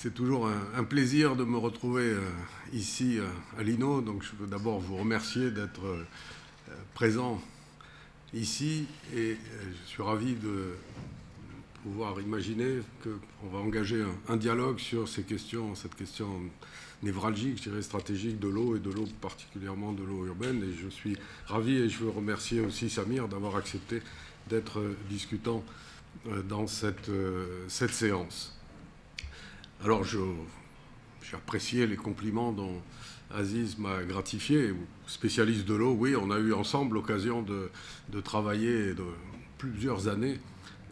C'est toujours un plaisir de me retrouver ici à l'INO. Donc je veux d'abord vous remercier d'être présent ici et je suis ravi de pouvoir imaginer qu'on va engager un dialogue sur cette question névralgique, je dirais stratégique de l'eau et de l'eau particulièrement de l'eau urbaine. Et je suis ravi et je veux remercier aussi Samir d'avoir accepté d'être discutant dans cette séance. Alors, j'ai apprécié les compliments dont Aziz m'a gratifié. Spécialiste de l'eau, oui, on a eu ensemble l'occasion de travailler de plusieurs années,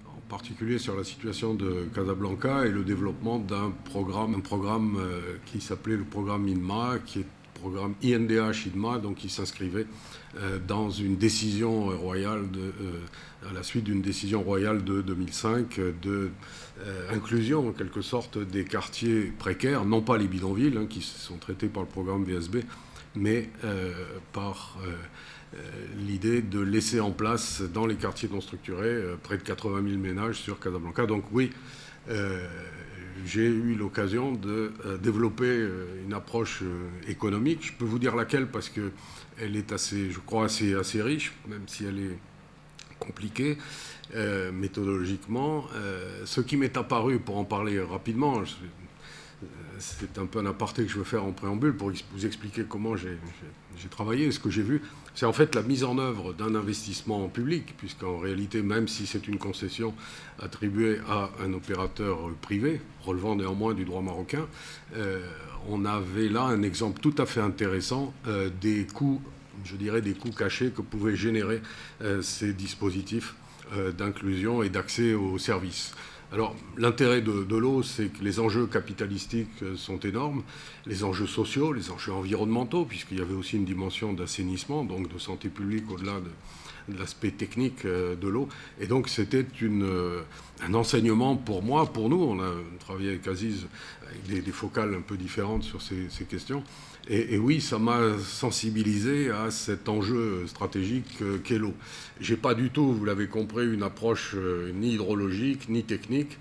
en particulier sur la situation de Casablanca et le développement d'un programme, qui s'appelait le programme INMA, qui est le programme INDH-INMA, donc qui s'inscrivait dans une décision royale à la suite d'une décision royale de 2005 de inclusion en quelque sorte des quartiers précaires, non pas les bidonvilles qui sont traités par le programme VSB, mais par l'idée de laisser en place dans les quartiers non structurés près de 80 000 ménages sur Casablanca. Donc oui, j'ai eu l'occasion de développer une approche économique. Je peux vous dire laquelle parce qu'elle est assez, je crois, assez riche, même si elle est compliquée méthodologiquement. Ce qui m'est apparu, pour en parler rapidement, c'est un peu un aparté que je veux faire en préambule pour vous expliquer comment j'ai travaillé et ce que j'ai vu. C'est en fait la mise en œuvre d'un investissement public, puisqu'en réalité, même si c'est une concession attribuée à un opérateur privé, relevant néanmoins du droit marocain, on avait là un exemple tout à fait intéressant des coûts, je dirais des coûts cachés que pouvaient générer ces dispositifs d'inclusion et d'accès aux services. Alors, l'intérêt de l'eau, c'est que les enjeux capitalistiques sont énormes, les enjeux sociaux, les enjeux environnementaux, puisqu'il y avait aussi une dimension d'assainissement, donc de santé publique au-delà de l'aspect technique de l'eau. Et donc, c'était un enseignement pour moi, pour nous. On a travaillé avec Aziz avec des focales un peu différentes sur ces questions. Et oui, ça m'a sensibilisé à cet enjeu stratégique qu'est l'eau. Je n'ai pas du tout, vous l'avez compris, une approche ni hydrologique, ni technique.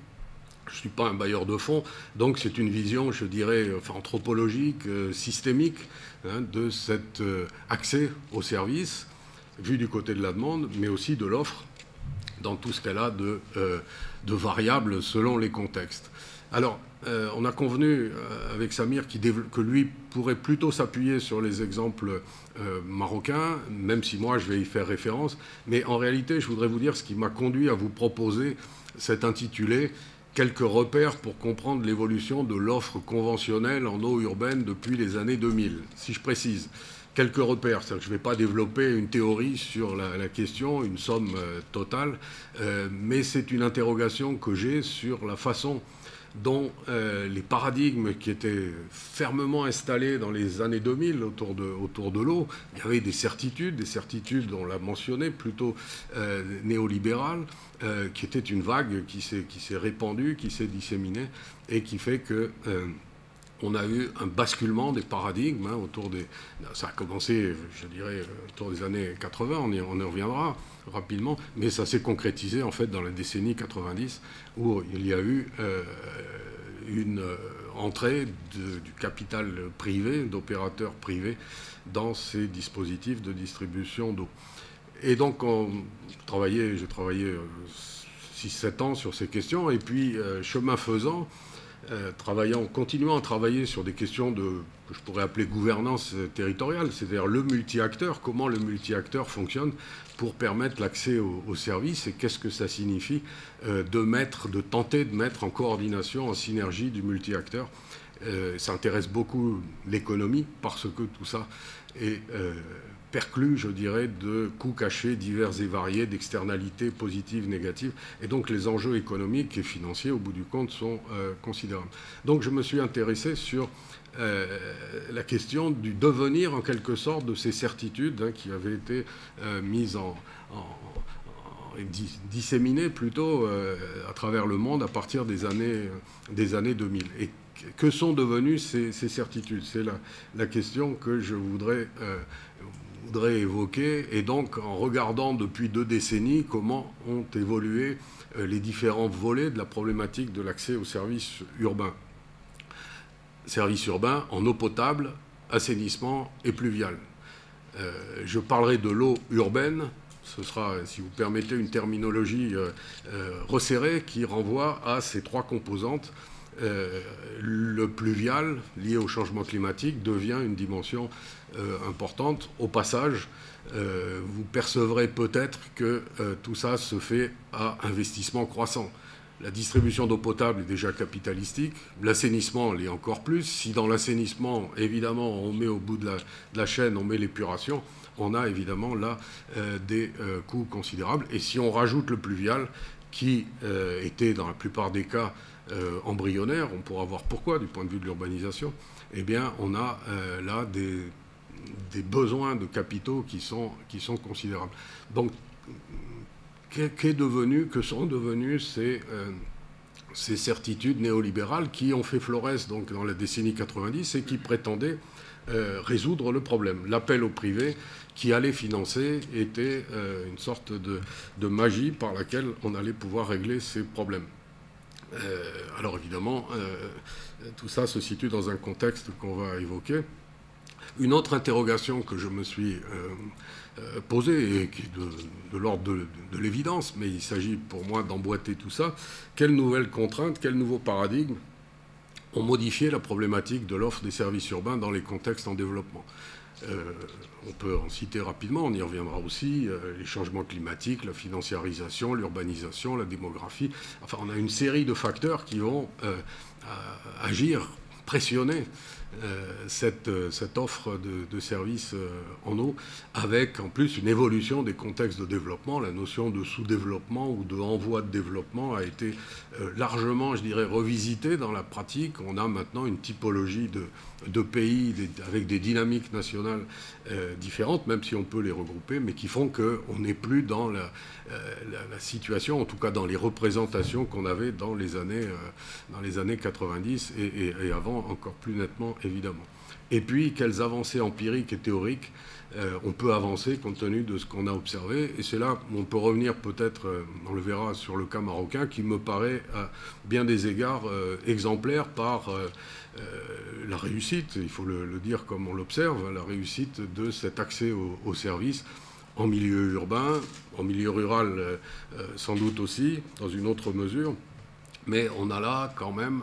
Je ne suis pas un bailleur de fonds, donc c'est une vision, je dirais, anthropologique, systémique, de cet accès aux services, vu du côté de la demande, mais aussi de l'offre, dans tout ce qu'elle a de variables selon les contextes. Alors, on a convenu avec Samir que lui pourrait plutôt s'appuyer sur les exemples marocains, même si moi je vais y faire référence. Mais en réalité, je voudrais vous dire ce qui m'a conduit à vous proposer cet intitulé « Quelques repères pour comprendre l'évolution de l'offre conventionnelle en eau urbaine depuis les années 2000 ». Si je précise, quelques repères, c'est-à-dire que je ne vais pas développer une théorie sur la question, une somme totale, mais c'est une interrogation que j'ai sur la façon dont les paradigmes qui étaient fermement installés dans les années 2000 autour de l'eau, il y avait des certitudes, on l'a mentionné, plutôt néolibérales, qui était une vague qui s'est répandue, qui s'est disséminée, et qui fait que on a eu un basculement des paradigmes autour des... Ça a commencé, je dirais, autour des années 80, on y reviendra rapidement, mais ça s'est concrétisé en fait dans la décennie 90 où il y a eu une entrée du capital privé, d'opérateurs privés dans ces dispositifs de distribution d'eau. Et donc j'ai travaillé 6-7 ans sur ces questions et puis chemin faisant, continuant à travailler sur des questions que je pourrais appeler gouvernance territoriale, c'est-à-dire le multi-acteur, comment le multi-acteur fonctionne pour permettre l'accès aux services et qu'est-ce que ça signifie de tenter de mettre en coordination, en synergie du multi-acteur. Ça intéresse beaucoup l'économie parce que tout ça est perclus, je dirais, de coûts cachés divers et variés, d'externalités positives, négatives. Et donc les enjeux économiques et financiers, au bout du compte, sont considérables. Donc je me suis intéressé sur la question du devenir, en quelque sorte, de ces certitudes qui avaient été mises disséminées plutôt à travers le monde à partir des années 2000. Et que sont devenues ces certitudes? C'est la question que je voudrais évoquer, et donc en regardant depuis 2 décennies comment ont évolué les différents volets de la problématique de l'accès aux services urbains. services urbains en eau potable, assainissement et pluvial. Je parlerai de l'eau urbaine. Ce sera, si vous permettez, une terminologie resserrée qui renvoie à ces trois composantes. Le pluvial, lié au changement climatique, devient une dimension importante. Au passage, vous percevrez peut-être que tout ça se fait à investissement croissant. La distribution d'eau potable est déjà capitalistique, l'assainissement l'est encore plus. Si dans l'assainissement, évidemment, on met au bout de la chaîne, on met l'épuration, on a évidemment là des coûts considérables. Et si on rajoute le pluvial, qui était dans la plupart des cas embryonnaire, on pourra voir pourquoi du point de vue de l'urbanisation, eh bien on a là des besoins de capitaux qui sont considérables. Donc, que sont devenues ces certitudes néolibérales qui ont fait florès donc, dans la décennie 90 et qui prétendaient résoudre le problème. L'appel au privé qui allait financer était une sorte de magie par laquelle on allait pouvoir régler ces problèmes. Alors évidemment, tout ça se situe dans un contexte qu'on va évoquer. Une autre interrogation que je me suis posée, et qui est de l'ordre de l'évidence, mais il s'agit pour moi d'emboîter tout ça, quelles nouvelles contraintes, quels nouveaux paradigmes ont modifié la problématique de l'offre des services urbains dans les contextes en développement. On peut en citer rapidement, on y reviendra aussi, les changements climatiques, la financiarisation, l'urbanisation, la démographie. Enfin, on a une série de facteurs qui vont agir, pressionner cette offre de services en eau, avec en plus une évolution des contextes de développement. La notion de sous-développement ou de envoi de développement a été largement, je dirais, revisitée dans la pratique. On a maintenant une typologie de pays avec des dynamiques nationales différentes, même si on peut les regrouper, mais qui font qu'on n'est plus dans la situation, en tout cas dans les représentations qu'on avait dans les années 90 et avant, encore plus nettement, évidemment. Et puis, quelles avancées empiriques et théoriques on peut avancer compte tenu de ce qu'on a observé. Et c'est là où on peut revenir peut-être, on le verra, sur le cas marocain, qui me paraît à bien des égards exemplaire par la réussite, il faut le dire comme on l'observe, la réussite de cet accès aux services en milieu urbain, en milieu rural sans doute aussi, dans une autre mesure. Mais on a là quand même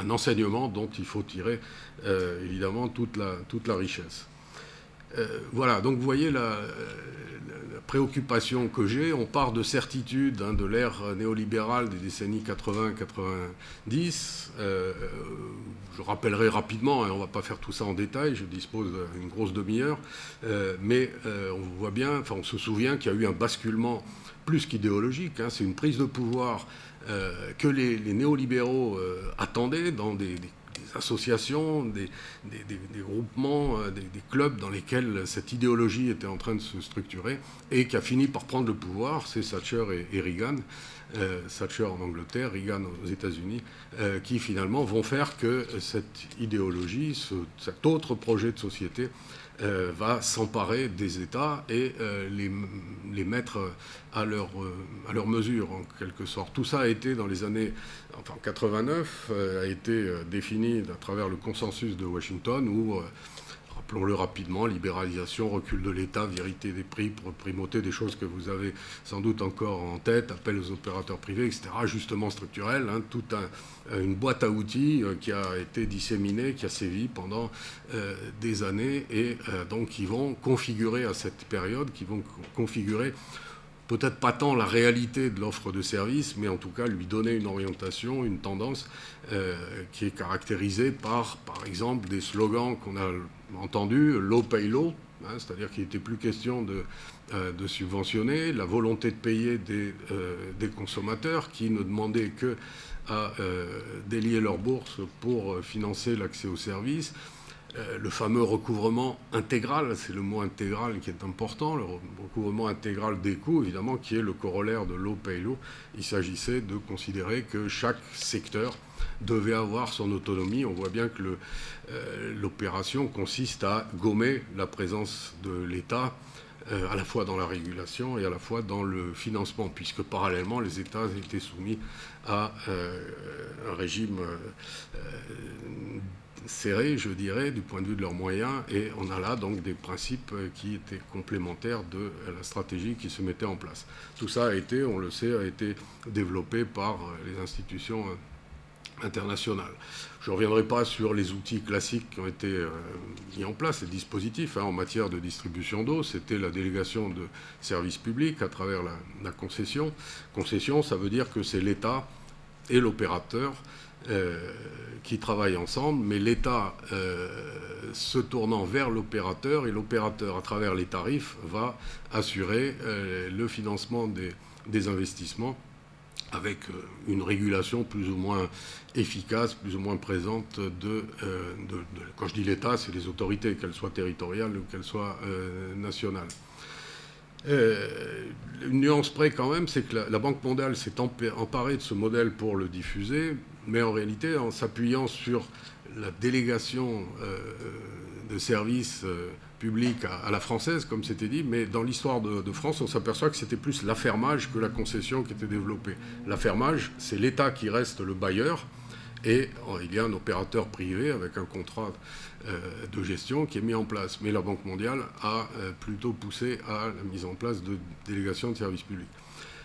un enseignement dont il faut tirer évidemment toute la richesse. Voilà, donc vous voyez la préoccupation que j'ai. On part de certitude de l'ère néolibérale des décennies 80-90. Je rappellerai rapidement, et on ne va pas faire tout ça en détail, je dispose d'une grosse demi-heure, mais on voit bien, enfin on se souvient qu'il y a eu un basculement plus qu'idéologique, c'est une prise de pouvoir que les néolibéraux attendaient dans des associations, des groupements, des clubs dans lesquels cette idéologie était en train de se structurer et qui a fini par prendre le pouvoir, c'est Thatcher et Reagan, Thatcher en Angleterre, Reagan aux États-Unis, qui finalement vont faire que cette idéologie, cet autre projet de société va s'emparer des États et les mettre à leur mesure, en quelque sorte. Tout ça a été dans les années 89, a été défini à travers le consensus de Washington, où, rappelons-le rapidement, libéralisation, recul de l'État, vérité des prix, primauté, des choses que vous avez sans doute encore en tête, appel aux opérateurs privés, etc., ajustement structurel, toute une boîte à outils qui a été disséminée, qui a sévi pendant des années, et donc qui vont configurer à cette période, qui vont configurer peut-être pas tant la réalité de l'offre de services, mais en tout cas lui donner une orientation, une tendance qui est caractérisée par exemple, des slogans qu'on a entendus, low pay low, c'est-à-dire qu'il n'était plus question de subventionner, la volonté de payer des consommateurs qui ne demandaient que à délier leur bourse pour financer l'accès aux services. Le fameux recouvrement intégral, c'est le mot intégral qui est important, le recouvrement intégral des coûts, évidemment, qui est le corollaire de low pay low. Il s'agissait de considérer que chaque secteur devait avoir son autonomie. On voit bien que l'opération consiste à gommer la présence de l'État à la fois dans la régulation et à la fois dans le financement, puisque parallèlement les États étaient soumis à un régime serré, je dirais, du point de vue de leurs moyens, et on a là donc des principes qui étaient complémentaires de la stratégie qui se mettait en place. Tout ça a été, on le sait, a été développé par les institutions internationales. Je ne reviendrai pas sur les outils classiques qui ont été mis en place, les dispositifs en matière de distribution d'eau. C'était la délégation de services publics à travers la concession. Concession, ça veut dire que c'est l'État et l'opérateur qui travaillent ensemble, mais l'État se tournant vers l'opérateur, et l'opérateur, à travers les tarifs, va assurer le financement des investissements avec une régulation plus ou moins efficace, plus ou moins présente quand je dis l'État, c'est les autorités, qu'elles soient territoriales ou qu'elles soient nationales. Une nuance près quand même, c'est que la Banque mondiale s'est emparée de ce modèle pour le diffuser, mais en réalité, en s'appuyant sur la délégation de services publics à la française, comme c'était dit, mais dans l'histoire de France, on s'aperçoit que c'était plus l'affermage que la concession qui était développée. L'affermage, c'est l'État qui reste le bailleur, et il y a un opérateur privé avec un contrat de gestion qui est mis en place. Mais la Banque mondiale a plutôt poussé à la mise en place de délégations de services publics.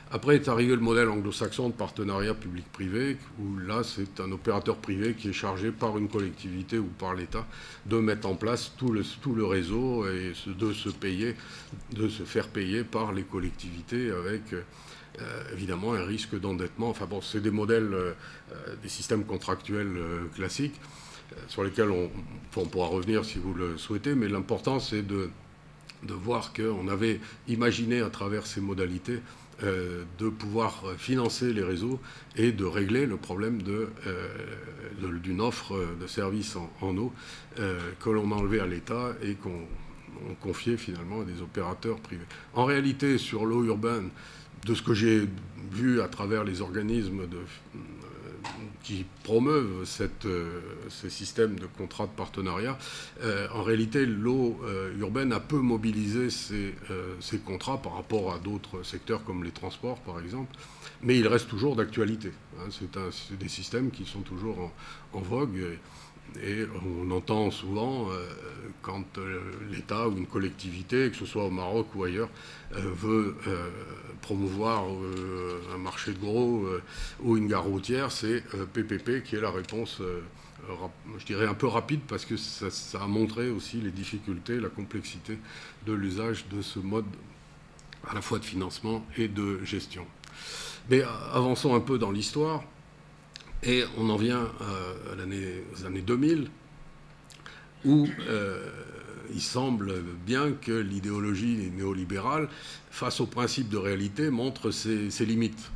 Après est arrivé le modèle anglo-saxon de partenariat public-privé, où là, c'est un opérateur privé qui est chargé par une collectivité ou par l'État de mettre en place tout le réseau et de se faire payer par les collectivités avec évidemment un risque d'endettement. Enfin bon, c'est des modèles, des systèmes contractuels classiques sur lesquels on pourra revenir si vous le souhaitez, mais l'important c'est de voir qu'on avait imaginé à travers ces modalités de pouvoir financer les réseaux et de régler le problème d'une offre de services en eau que l'on a enlevé à l'État et qu'on confiait finalement à des opérateurs privés. En réalité, sur l'eau urbaine, de ce que j'ai vu à travers les organismes qui promeuvent ce système de contrat de partenariat, en réalité, l'eau urbaine a peu mobilisé ces contrats par rapport à d'autres secteurs comme les transports, par exemple, mais ils restent toujours d'actualité. C'est des systèmes qui sont toujours en vogue. Et on entend souvent, quand l'État ou une collectivité, que ce soit au Maroc ou ailleurs, veut promouvoir un marché de gros ou une gare routière, c'est PPP qui est la réponse, je dirais un peu rapide, parce que ça a montré aussi les difficultés, la complexité de l'usage de ce mode à la fois de financement et de gestion. Mais avançons un peu dans l'histoire. Et on en vient aux années 2000, où il semble bien que l'idéologie néolibérale, face au principe de réalité, montre ses limites.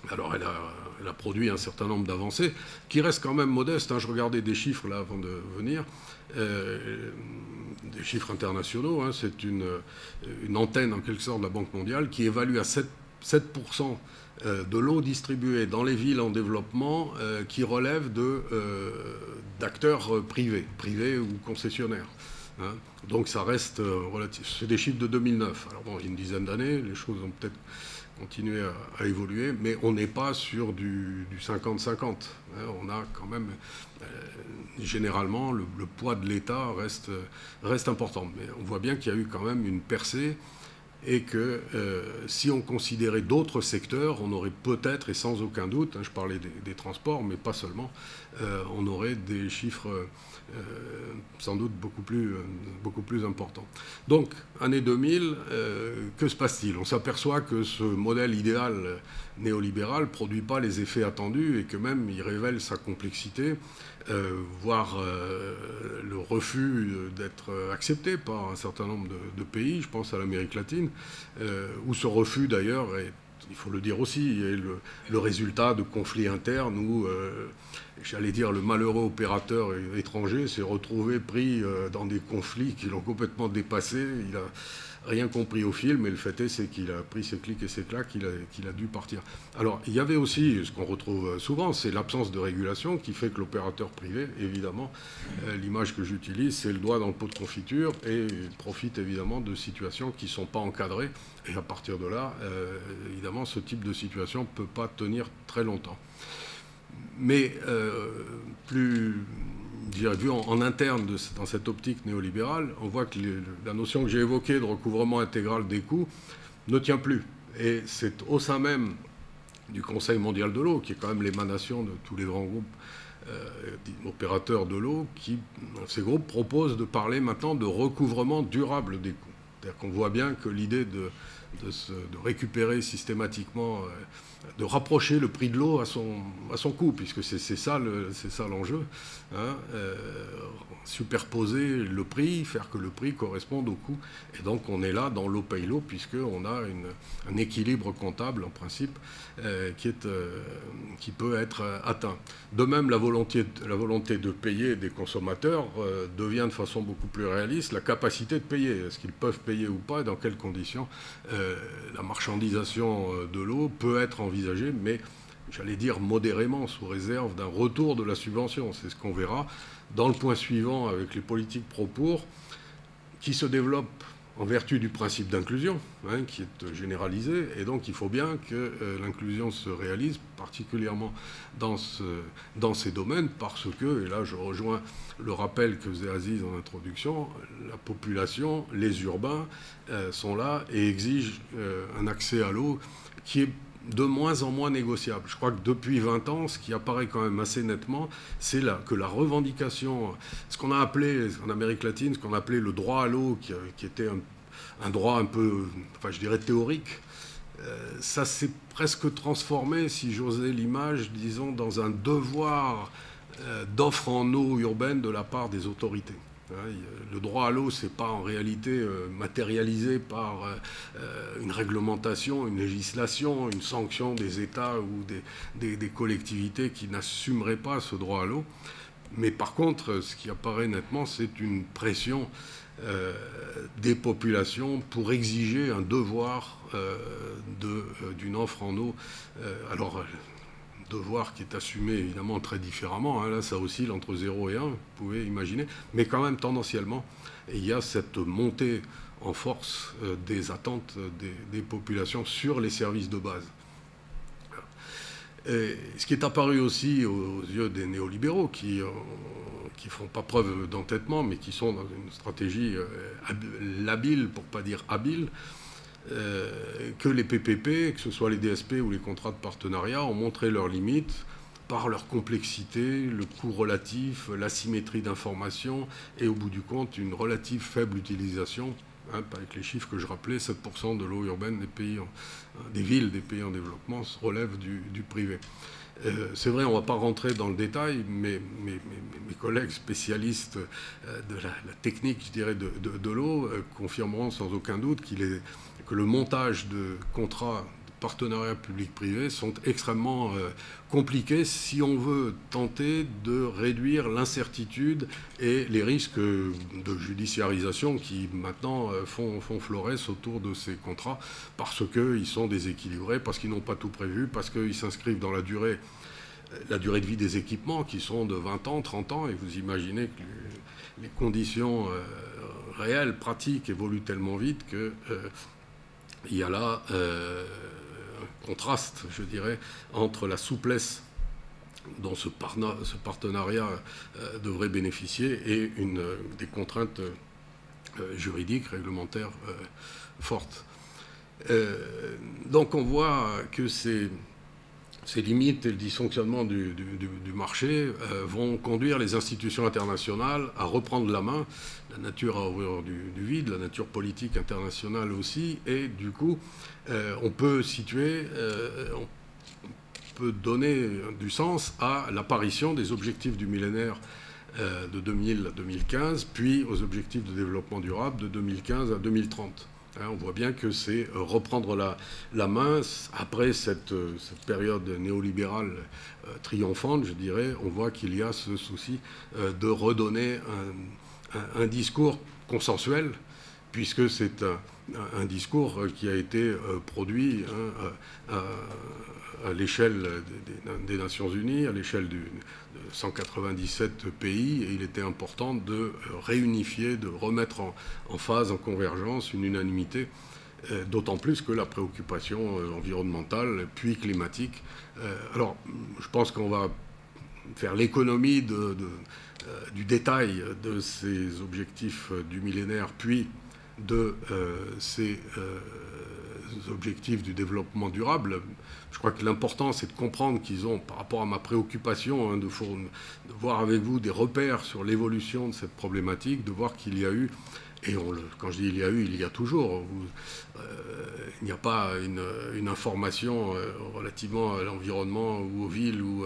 Alors elle a produit un certain nombre d'avancées, qui restent quand même modestes. Je regardais des chiffres là avant de venir, des chiffres internationaux. C'est une antenne en quelque sorte de la Banque mondiale qui évalue à 7% de l'eau distribuée dans les villes en développement qui relèvent d'acteurs privés ou concessionnaires. Donc ça reste relatif. C'est des chiffres de 2009. Alors bon, il y a une dizaine d'années, les choses ont peut-être continué à évoluer, mais on n'est pas sur du 50-50. On a quand même, généralement, le poids de l'État reste important. Mais on voit bien qu'il y a eu quand même une percée, et que si on considérait d'autres secteurs, on aurait peut-être, et sans aucun doute, je parlais des transports, mais pas seulement, on aurait des chiffres sans doute beaucoup plus importants. Donc, année 2000, que se passe-t-il? On s'aperçoit que ce modèle idéal néolibéral ne produit pas les effets attendus et que même il révèle sa complexité, voire le refus d'être accepté par un certain nombre de pays, je pense à l'Amérique latine, où ce refus d'ailleurs est, il faut le dire aussi, est le résultat de conflits internes où, j'allais dire, le malheureux opérateur étranger s'est retrouvé pris dans des conflits qui l'ont complètement dépassé. Il a rien compris au film, et le fait est, c'est qu'il a pris ses clics et ses claques, qu'il a dû partir. Alors, il y avait aussi, ce qu'on retrouve souvent, c'est l'absence de régulation qui fait que l'opérateur privé, évidemment, l'image que j'utilise, c'est le doigt dans le pot de confiture, et il profite évidemment de situations qui ne sont pas encadrées, et à partir de là, évidemment, ce type de situation ne peut pas tenir très longtemps. Mais plus, je dirais, vu en interne dans cette optique néolibérale, on voit que la notion que j'ai évoquée de recouvrement intégral des coûts ne tient plus. Et c'est au sein même du Conseil mondial de l'eau, qui est quand même l'émanation de tous les grands groupes opérateurs de l'eau, ces groupes proposent de parler maintenant de recouvrement durable des coûts. C'est-à-dire qu'on voit bien que l'idée de récupérer systématiquement, de rapprocher le prix de l'eau à son coût, puisque c'est ça l'enjeu, hein, superposer le prix, faire que le prix corresponde au coût. Et donc on est là dans l'eau paye l'eau, puisqu'on a un équilibre comptable en principe qui peut être atteint. De même, la volonté de payer des consommateurs devient de façon beaucoup plus réaliste la capacité de payer. Est-ce qu'ils peuvent payer ou pas et dans quelles conditions la marchandisation de l'eau peut être envisagée, mais j'allais dire modérément, sous réserve d'un retour de la subvention. C'est ce qu'on verra dans le point suivant avec les politiques pro-pour, qui se développent en vertu du principe d'inclusion, hein, qui est généralisé, et donc il faut bien que l'inclusion se réalise, particulièrement dans ces domaines, parce que, et là je rejoins le rappel que faisait Aziz en introduction, la population, les urbains sont là et exigent un accès à l'eau qui est de moins en moins négociable. Je crois que depuis 20 ans, ce qui apparaît quand même assez nettement, c'est que la revendication, ce qu'on a appelé en Amérique latine, ce qu'on a appelé le droit à l'eau, qui était un droit un peu, enfin je dirais théorique, ça s'est presque transformé, si j'osais l'image, disons, dans un devoir d'offre en eau urbaine de la part des autorités. Le droit à l'eau, ce n'est pas en réalité matérialisé par une réglementation, une législation, une sanction des États ou des collectivités qui n'assumeraient pas ce droit à l'eau. Mais par contre, ce qui apparaît nettement, c'est une pression des populations pour exiger un devoir d'une offre en eau. Alors, devoir qui est assumé évidemment très différemment. Hein. Là, ça oscille entre 0 et 1, vous pouvez imaginer. Mais quand même, tendanciellement, il y a cette montée en force des attentes des populations sur les services de base. Et ce qui est apparu aussi aux yeux des néolibéraux, qui ne font pas preuve d'entêtement, mais qui sont dans une stratégie labile, pour ne pas dire habile, que les PPP, que ce soit les DSP ou les contrats de partenariat, ont montré leurs limites par leur complexité, le coût relatif, l'asymétrie d'information et au bout du compte, une relative faible utilisation, hein, avec les chiffres que je rappelais, 7% de l'eau urbaine des villes des pays en développement relève du privé. C'est vrai, on ne va pas rentrer dans le détail, mais mes collègues spécialistes de la technique, je dirais, de l'eau confirmeront sans aucun doute que le montage de contrats de partenariat public-privé sont extrêmement compliqués si on veut tenter de réduire l'incertitude et les risques de judiciarisation qui maintenant font florès autour de ces contrats parce qu'ils sont déséquilibrés, parce qu'ils n'ont pas tout prévu, parce qu'ils s'inscrivent dans la durée de vie des équipements qui sont de 20 ans, 30 ans, et vous imaginez que les conditions réelles, pratiques, évoluent tellement vite qu'il y a là un contraste, je dirais, entre la souplesse dont ce partenariat devrait bénéficier et des contraintes juridiques, réglementaires fortes. Donc on voit que ces limites et le dysfonctionnement du marché vont conduire les institutions internationales à reprendre la main. La nature a horreur du vide, la nature politique internationale aussi, et du coup, on peut donner du sens à l'apparition des objectifs du millénaire de 2000 à 2015, puis aux objectifs de développement durable de 2015 à 2030. On voit bien que c'est reprendre la main après cette période néolibérale triomphante, je dirais. On voit qu'il y a ce souci de redonner un discours consensuel puisque c'est un discours qui a été produit à l'échelle des Nations Unies, à l'échelle de 197 pays, et il était important de réunifier, de remettre en phase, en convergence, une unanimité, d'autant plus que la préoccupation environnementale, puis climatique. Alors, je pense qu'on va faire l'économie du détail de ces objectifs du millénaire, puis de ces objectifs du développement durable. Je crois que l'important, c'est de comprendre qu'ils ont, par rapport à ma préoccupation, de voir avec vous des repères sur l'évolution de cette problématique, de voir qu'il y a eu, et quand je dis il y a eu, il y a toujours, il n'y a pas une information relativement à l'environnement ou aux villes ou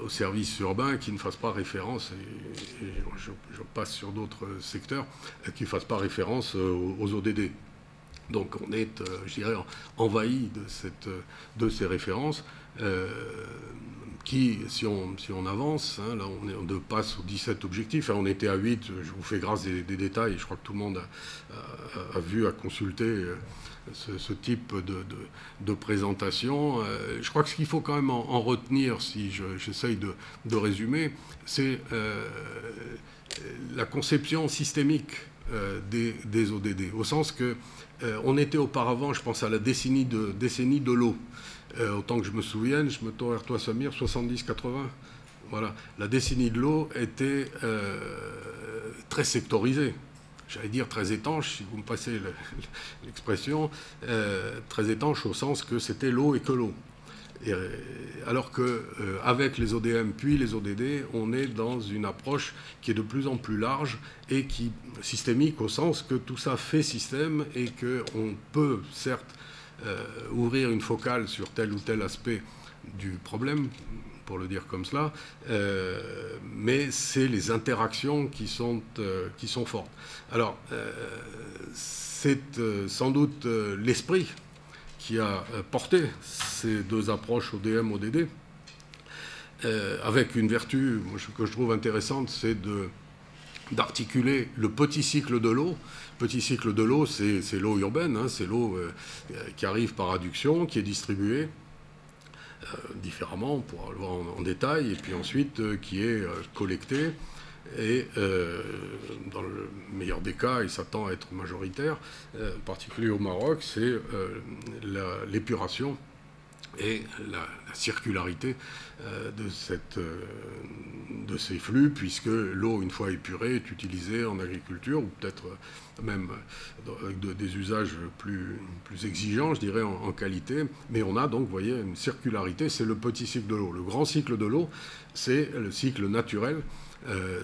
aux services urbains qui ne fasse pas référence, et je passe sur d'autres secteurs, qui ne fasse pas référence aux ODD. Donc on est, je dirais, envahi de ces références qui, si on avance, hein, là on passe aux 17 objectifs, hein, on était à 8, je vous fais grâce des détails, je crois que tout le monde a vu, a consulté ce type de présentation. Je crois que ce qu'il faut quand même en retenir, si j'essaye de résumer, c'est la conception systémique des ODD, au sens que on était auparavant, je pense à la décennie de l'eau. Autant que je me souvienne, je me tourne vers toi Samir, 70-80. Voilà. La décennie de l'eau était très sectorisée. J'allais dire très étanche, si vous me passez l'expression, très étanche au sens que c'était l'eau et que l'eau. Alors qu'avec les ODM puis les ODD, on est dans une approche qui est de plus en plus large et qui systémique au sens que tout ça fait système et qu'on peut certes ouvrir une focale sur tel ou tel aspect du problème, pour le dire comme cela, mais c'est les interactions qui sont fortes. Alors, c'est sans doute l'esprit qui a porté ces deux approches ODM-ODD, avec une vertu que je trouve intéressante, c'est d'articuler le petit cycle de l'eau. Petit cycle de l'eau, c'est l'eau urbaine, hein, c'est l'eau qui arrive par adduction, qui est distribuée différemment, on pourra le voir en détail, et puis ensuite qui est collectée. Et dans le meilleur des cas, il s'attend à être majoritaire, en particulier au Maroc, c'est l'épuration et la circularité de ces flux, puisque l'eau, une fois épurée, est utilisée en agriculture, ou peut-être même avec des usages plus exigeants, je dirais, en qualité. Mais on a donc, vous voyez, une circularité, c'est le petit cycle de l'eau. Le grand cycle de l'eau, c'est le cycle naturel,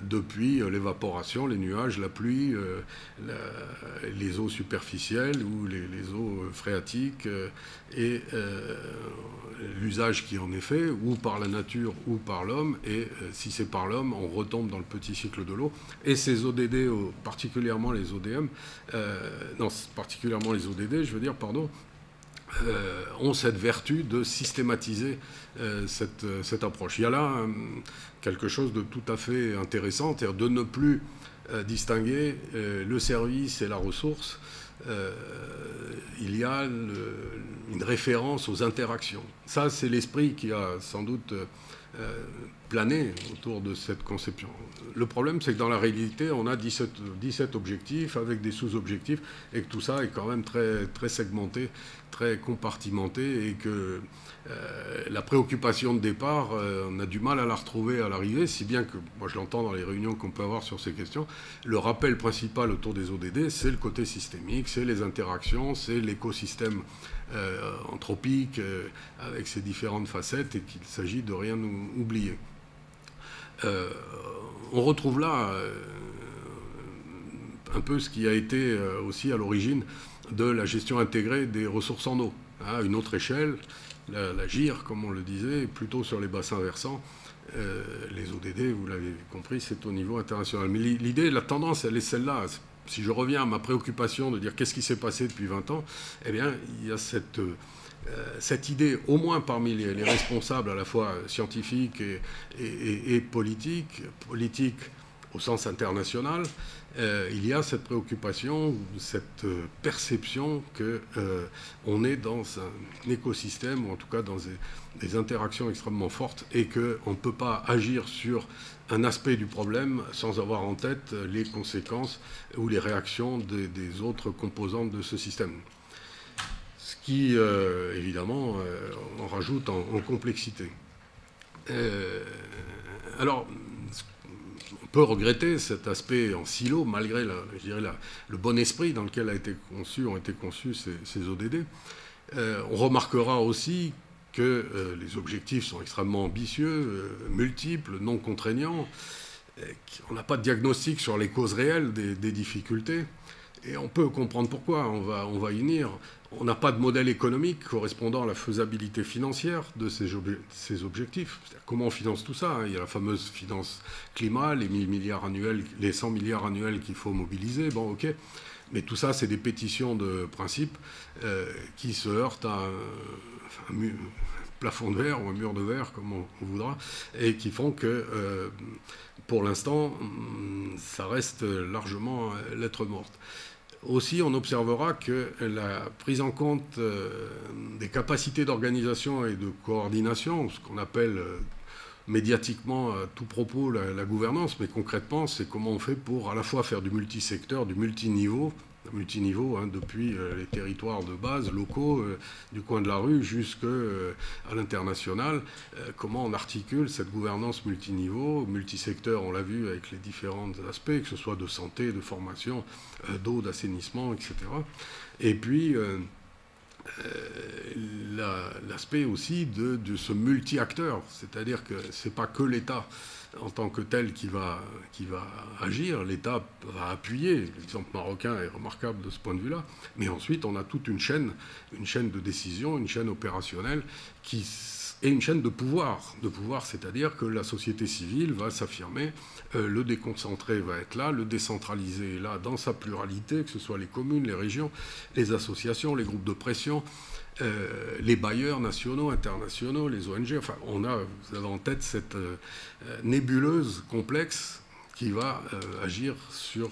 depuis l'évaporation, les nuages, la pluie, les eaux superficielles ou les eaux phréatiques et l'usage qui en est fait, ou par la nature ou par l'homme. Et si c'est par l'homme, on retombe dans le petit cycle de l'eau. Et ces ODD, particulièrement les ODM, particulièrement les ODD, je veux dire, pardon, ont cette vertu de systématiser cette approche. Il y a là quelque chose de tout à fait intéressant, c'est-à-dire de ne plus distinguer le service et la ressource. Il y a une référence aux interactions. Ça, c'est l'esprit qui a sans doute plané autour de cette conception. Le problème, c'est que dans la réalité, on a 17 objectifs avec des sous-objectifs et que tout ça est quand même très, très segmenté, très compartimenté, et que la préoccupation de départ, on a du mal à la retrouver à l'arrivée, si bien que, moi je l'entends dans les réunions qu'on peut avoir sur ces questions, le rappel principal autour des ODD, c'est le côté systémique, c'est les interactions, c'est l'écosystème anthropique avec ses différentes facettes, et qu'il s'agit de rien oublier. On retrouve là un peu ce qui a été aussi à l'origine de la gestion intégrée des ressources en eau, à une autre échelle, la GIR, comme on le disait, plutôt sur les bassins versants. Les ODD, vous l'avez compris, c'est au niveau international. Mais l'idée, la tendance, elle est celle-là. Si je reviens à ma préoccupation de dire qu'est-ce qui s'est passé depuis 20 ans, eh bien, il y a cette idée, au moins parmi les responsables à la fois scientifiques et politiques, au sens international, il y a cette préoccupation, cette perception qu'on est dans un écosystème, ou en tout cas dans des interactions extrêmement fortes, et qu'on ne peut pas agir sur un aspect du problème sans avoir en tête les conséquences ou les réactions des autres composantes de ce système. Ce qui, évidemment, en rajoute en complexité. Alors, on peut regretter cet aspect en silo, malgré je dirais le bon esprit dans lequel ont été conçus ces ODD. On remarquera aussi que les objectifs sont extrêmement ambitieux, multiples, non contraignants. On n'a pas de diagnostic sur les causes réelles des difficultés. Et on peut comprendre pourquoi, on va y venir. On n'a pas de modèle économique correspondant à la faisabilité financière de ces objectifs. Comment on finance tout ça? Il y a la fameuse finance climat, les 1000 milliards annuels, les 100 milliards annuels qu'il faut mobiliser. Bon, ok. Mais tout ça, c'est des pétitions de principe qui se heurtent à un plafond de verre ou un mur de verre, comme on voudra, et qui font que, pour l'instant, ça reste largement lettre morte. Aussi, on observera que la prise en compte des capacités d'organisation et de coordination, ce qu'on appelle médiatiquement à tout propos la gouvernance, mais concrètement, c'est comment on fait pour à la fois faire du multisecteur, du multiniveau, depuis les territoires de base, locaux, du coin de la rue jusqu'à l'international, comment on articule cette gouvernance multiniveau, multisecteur, on l'a vu avec les différents aspects, que ce soit de santé, de formation, d'eau, d'assainissement, etc. Et puis, l'aspect aussi de ce multi-acteur, c'est-à-dire que ce n'est pas que l'État en tant que tel qui va agir, l'État va appuyer, l'exemple marocain est remarquable de ce point de vue-là, mais ensuite on a toute une chaîne de décision, une chaîne opérationnelle et une chaîne de pouvoir, c'est-à-dire que la société civile va s'affirmer, le déconcentré va être là, le décentralisé est là dans sa pluralité, que ce soit les communes, les régions, les associations, les groupes de pression, les bailleurs nationaux, internationaux, les ONG. Enfin, vous avez en tête cette nébuleuse complexe qui va agir sur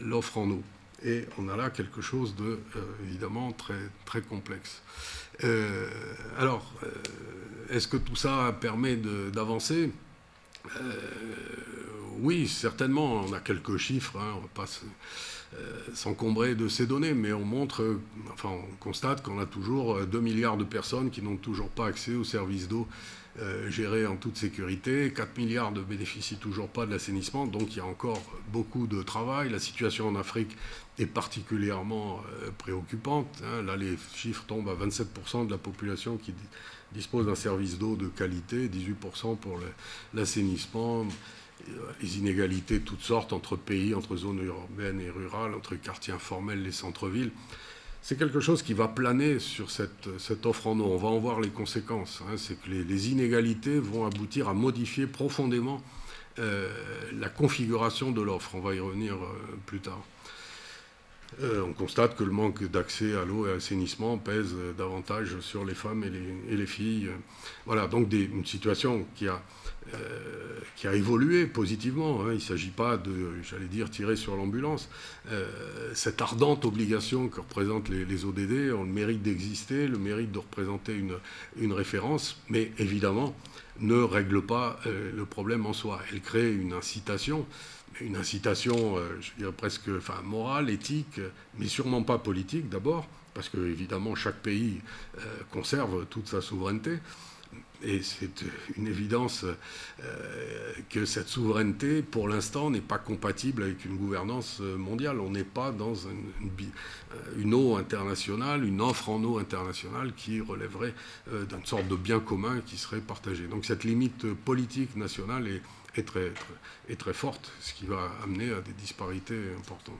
l'offre en eau. Et on a là quelque chose de, évidemment, très, très complexe. Alors, est-ce que tout ça permet d'avancer ? Oui, certainement. On a quelques chiffres, hein, on ne va pas s'encombrer de ces données, mais on constate qu'on a toujours 2 milliards de personnes qui n'ont toujours pas accès aux services d'eau gérés en toute sécurité, 4 milliards ne bénéficient toujours pas de l'assainissement, donc il y a encore beaucoup de travail. La situation en Afrique est particulièrement préoccupante, hein. Là, les chiffres tombent à 27% de la population qui dispose d'un service d'eau de qualité, 18% pour l'assainissement. Les inégalités de toutes sortes entre pays, entre zones urbaines et rurales, entre quartiers informels et les centres-villes. C'est quelque chose qui va planer sur cette offre en eau. On va en voir les conséquences, hein. C'est que les inégalités vont aboutir à modifier profondément la configuration de l'offre. On va y revenir plus tard. On constate que le manque d'accès à l'eau et à l'assainissement pèse davantage sur les femmes et les filles. Voilà, donc une situation qui a évolué positivement, hein. Il ne s'agit pas j'allais dire, tirer sur l'ambulance. Cette ardente obligation que représentent les ODD ont le mérite d'exister, le mérite de représenter une référence, mais évidemment ne règle pas le problème en soi. Elle crée une incitation, je dirais presque morale, éthique, mais sûrement pas politique d'abord, parce que évidemment chaque pays conserve toute sa souveraineté. Et c'est une évidence que cette souveraineté, pour l'instant, n'est pas compatible avec une gouvernance mondiale. On n'est pas dans une eau internationale, une offre en eau internationale qui relèverait d'une sorte de bien commun qui serait partagé. Donc cette limite politique nationale est très forte, ce qui va amener à des disparités importantes.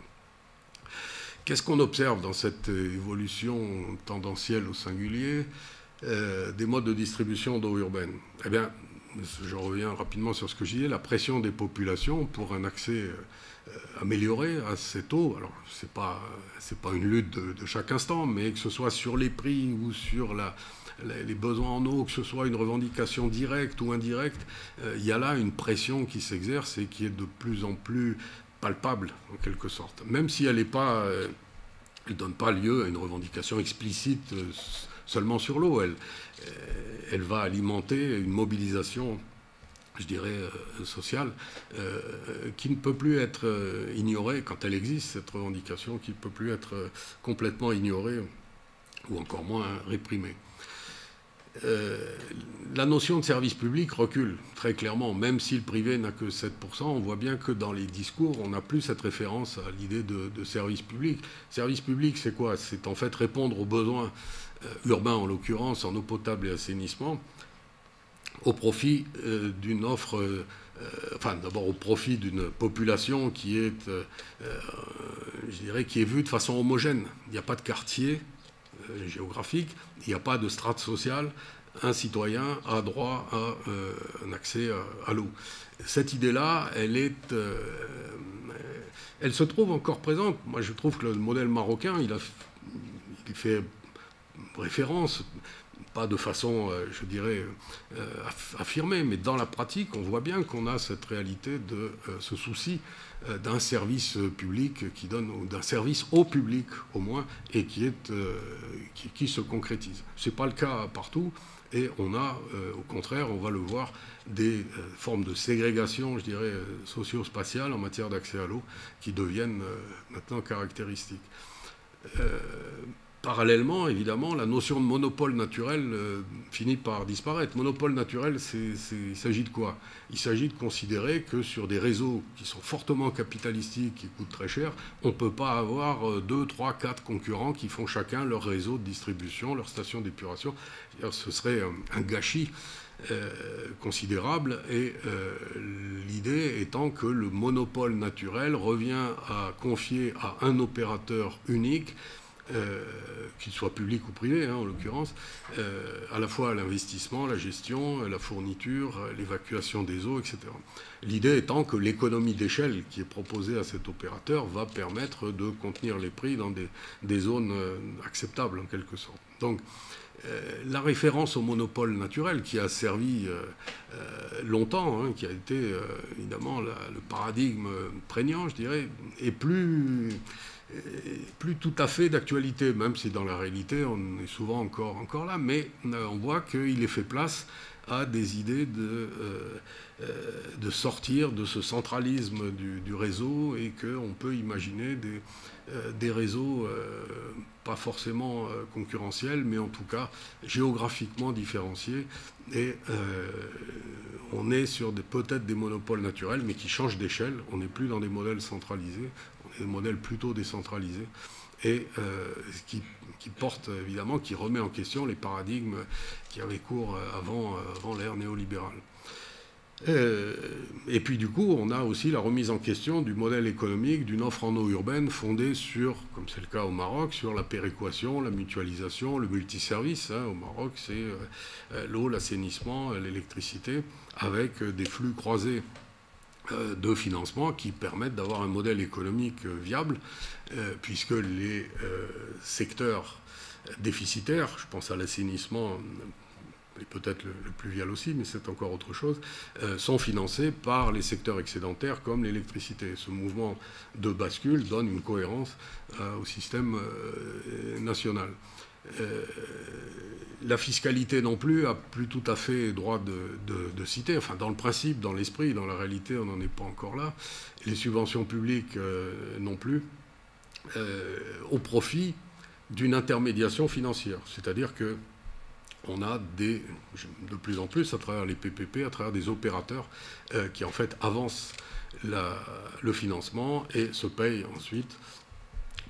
Qu'est-ce qu'on observe dans cette évolution tendancielle au singulier des modes de distribution d'eau urbaine? Eh bien, je reviens rapidement sur ce que je disais, la pression des populations pour un accès amélioré à cette eau. Alors, c'est pas une lutte de chaque instant, mais que ce soit sur les prix ou sur les besoins en eau, que ce soit une revendication directe ou indirecte, il y a là une pression qui s'exerce et qui est de plus en plus palpable, en quelque sorte. Même si elle n'est pas... elle ne donne pas lieu à une revendication explicite seulement sur l'eau. Elle va alimenter une mobilisation, je dirais, sociale, qui ne peut plus être ignorée quand elle existe, cette revendication, qui ne peut plus être complètement ignorée ou encore moins réprimée. La notion de service public recule très clairement, même si le privé n'a que 7%, on voit bien que dans les discours, on n'a plus cette référence à l'idée de service public. Service public, c'est quoi? C'est en fait répondre aux besoins urbains, en l'occurrence, en eau potable et assainissement, au profit d'une offre, enfin d'abord au profit d'une population qui est, je dirais, qui est vue de façon homogène. Il n'y a pas de quartier géographique, il n'y a pas de strate sociale. Un citoyen a droit à un accès à l'eau. Cette idée-là, elle se trouve encore présente. Moi, je trouve que le modèle marocain, il fait référence, pas de façon, je dirais, affirmée, mais dans la pratique, on voit bien qu'on a cette réalité de ce souci d'un service public qui donne, ou d'un service au public au moins, et qui se concrétise. Ce n'est pas le cas partout, et on a, au contraire, on va le voir, des formes de ségrégation, je dirais, socio-spatiale en matière d'accès à l'eau, qui deviennent maintenant caractéristiques. Parallèlement, évidemment, la notion de monopole naturel finit par disparaître. Monopole naturel, il s'agit de quoi? Il s'agit de considérer que sur des réseaux qui sont fortement capitalistiques, qui coûtent très cher, on ne peut pas avoir 2, 3, 4 concurrents qui font chacun leur réseau de distribution, leur station d'épuration. Ce serait un gâchis considérable, et l'idée étant que le monopole naturel revient à confier à un opérateur unique, qu'il soit public ou privé, en l'occurrence, à la fois l'investissement, la gestion, la fourniture, l'évacuation des eaux, etc. L'idée étant que l'économie d'échelle qui est proposée à cet opérateur va permettre de contenir les prix dans des zones acceptables, en quelque sorte. Donc, la référence au monopole naturel qui a servi longtemps, qui a été évidemment le paradigme prégnant, je dirais, est plus tout à fait d'actualité, même si dans la réalité on est souvent encore là, mais on voit qu'il est fait place à des idées de sortir de ce centralisme du réseau, et qu'on peut imaginer des réseaux pas forcément concurrentiels, mais en tout cas géographiquement différenciés, et on est sur peut-être des monopoles naturels, mais qui changent d'échelle. On n'est plus dans des modèles centralisés, on est des modèles plutôt décentralisés, et qui porte évidemment, qui remet en question les paradigmes qui avaient cours avant l'ère néolibérale. Et puis du coup, on a aussi la remise en question du modèle économique d'une offre en eau urbaine fondée sur, comme c'est le cas au Maroc, sur la péréquation, la mutualisation, le multiservice. Au Maroc, c'est l'eau, l'assainissement, l'électricité, avec des flux croisés de financement qui permettent d'avoir un modèle économique viable, puisque les secteurs déficitaires, je pense à l'assainissement, et peut-être le pluvial aussi, mais c'est encore autre chose, sont financés par les secteurs excédentaires comme l'électricité. Ce mouvement de bascule donne une cohérence au système national. La fiscalité non plus a plus tout à fait droit de citer, enfin dans le principe, dans l'esprit, dans la réalité on n'en est pas encore là. Les subventions publiques non plus, au profit d'une intermédiation financière, c'est-à-dire que on a de plus en plus, à travers les PPP, à travers des opérateurs qui en fait avancent le financement et se payent ensuite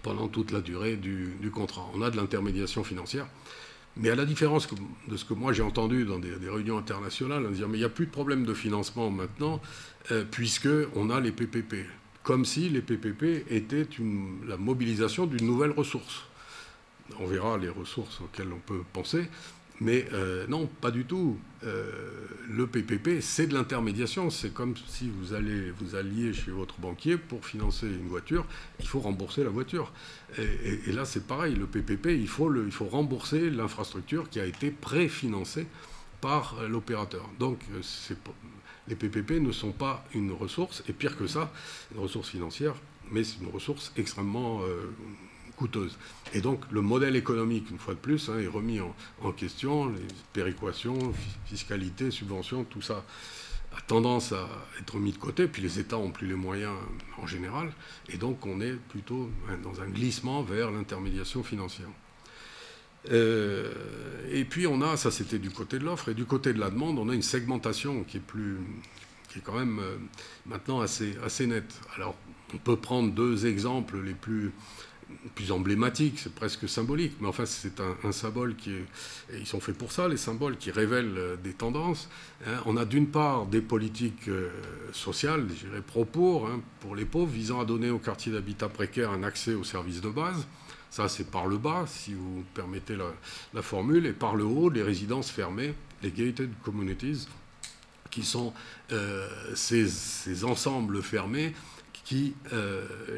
pendant toute la durée du contrat. On a de l'intermédiation financière, mais à la différence de ce que moi j'ai entendu dans des réunions internationales, on dit mais il n'y a plus de problème de financement maintenant, puisqu'on a les PPP. Comme si les PPP étaient la mobilisation d'une nouvelle ressource. On verra les ressources auxquelles on peut penser, Mais non, pas du tout. Le PPP, c'est de l'intermédiation. C'est comme si vous alliez chez votre banquier pour financer une voiture, il faut rembourser la voiture. Et là, c'est pareil. Le PPP, il faut rembourser l'infrastructure qui a été préfinancée par l'opérateur. Donc, les PPP ne sont pas une ressource, et pire que ça, une ressource financière, mais c'est une ressource extrêmement coûteuse. Et donc le modèle économique, une fois de plus, est remis en question. Les péréquations, fiscalité, subventions, tout ça a tendance à être mis de côté. Puis les États n'ont plus les moyens en général. Et donc on est plutôt dans un glissement vers l'intermédiation financière. Et puis on a, ça c'était du côté de l'offre, et du côté de la demande, on a une segmentation qui est quand même maintenant assez nette. Alors on peut prendre deux exemples les plus emblématiques, c'est presque symbolique, mais enfin c'est un symbole ils sont faits pour ça, les symboles qui révèlent des tendances. On a d'une part des politiques sociales, je dirais pro-pauvres, pour les pauvres, visant à donner aux quartiers d'habitat précaire un accès aux services de base. Ça, c'est par le bas, si vous permettez la formule, et par le haut, les résidences fermées, les gated communities, qui sont ces ensembles fermés qui,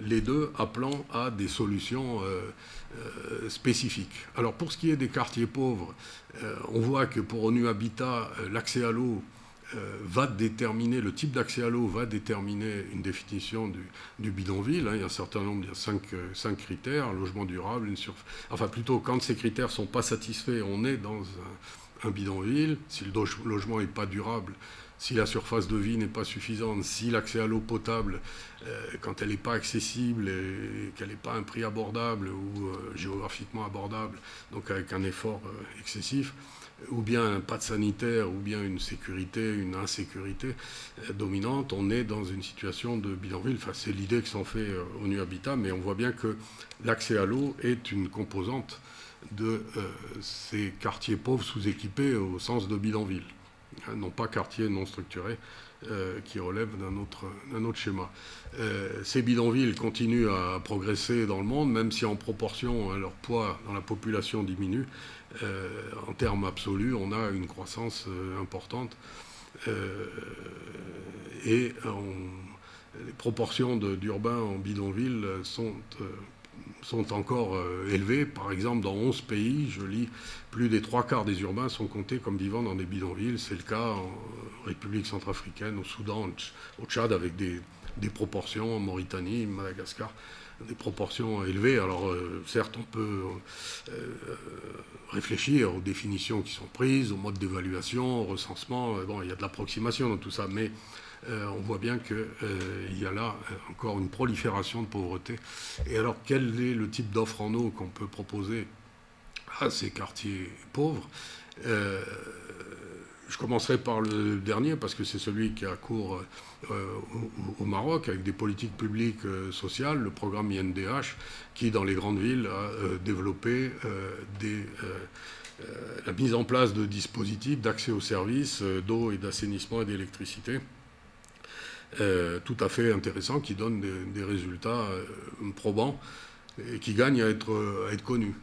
les deux, appelant à des solutions spécifiques. Alors, pour ce qui est des quartiers pauvres, on voit que pour ONU Habitat, l'accès à l'eau va déterminer, le type d'accès à l'eau va déterminer une définition du bidonville. Il y a un certain nombre, il y a cinq critères, logement durable, enfin plutôt quand ces critères ne sont pas satisfaits, on est dans un bidonville. Si le logement n'est pas durable, si la surface de vie n'est pas suffisante, si l'accès à l'eau potable, quand elle n'est pas accessible et qu'elle n'est pas à un prix abordable ou géographiquement abordable, donc avec un effort excessif, ou bien pas de sanitaire, ou bien une sécurité, une insécurité dominante, on est dans une situation de bidonville. Enfin, c'est l'idée que s'en fait ONU Habitat, mais on voit bien que l'accès à l'eau est une composante de ces quartiers pauvres sous-équipés au sens de bidonville, non pas quartiers non structurés qui relèvent d'un autre schéma. Ces bidonvilles continuent à progresser dans le monde, même si en proportion, leur poids dans la population diminue. En termes absolus, on a une croissance importante. Et les proportions d'urbains en bidonville sont encore élevées. Par exemple, dans 11 pays, je lis, plus des 3/4 des urbains sont comptés comme vivant dans des bidonvilles. C'est le cas en République centrafricaine, au Soudan, au Tchad, avec des proportions, en Mauritanie, Madagascar, des proportions élevées. Alors, certes, on peut réfléchir aux définitions qui sont prises, aux modes d'évaluation, au recensement. Bon, il y a de l'approximation dans tout ça, mais on voit bien qu'il y a là encore une prolifération de pauvreté. Et alors, quel est le type d'offre en eau qu'on peut proposer à ces quartiers pauvres? Je commencerai par le dernier, parce que c'est celui qui a cours au Maroc, avec des politiques publiques sociales, le programme INDH, qui, dans les grandes villes, a développé la mise en place de dispositifs d'accès aux services d'eau et d'assainissement et d'électricité, tout à fait intéressants, qui donnent des résultats probants et qui gagnent à être connus.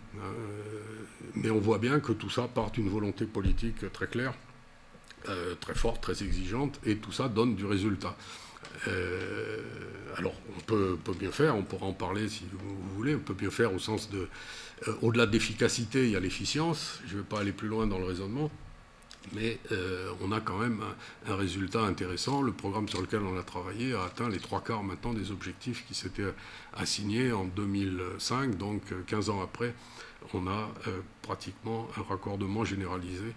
Mais on voit bien que tout ça part d'une volonté politique très claire, très forte, très exigeante, et tout ça donne du résultat. Alors, on peut mieux faire, on pourra en parler si vous voulez, on peut mieux faire au sens de... au-delà de l'efficacité, il y a l'efficience. Je ne vais pas aller plus loin dans le raisonnement, mais on a quand même un résultat intéressant. Le programme sur lequel on a travaillé a atteint les 3/4 maintenant des objectifs qui s'étaient assignés en 2005, donc 15 ans après. On a pratiquement un raccordement généralisé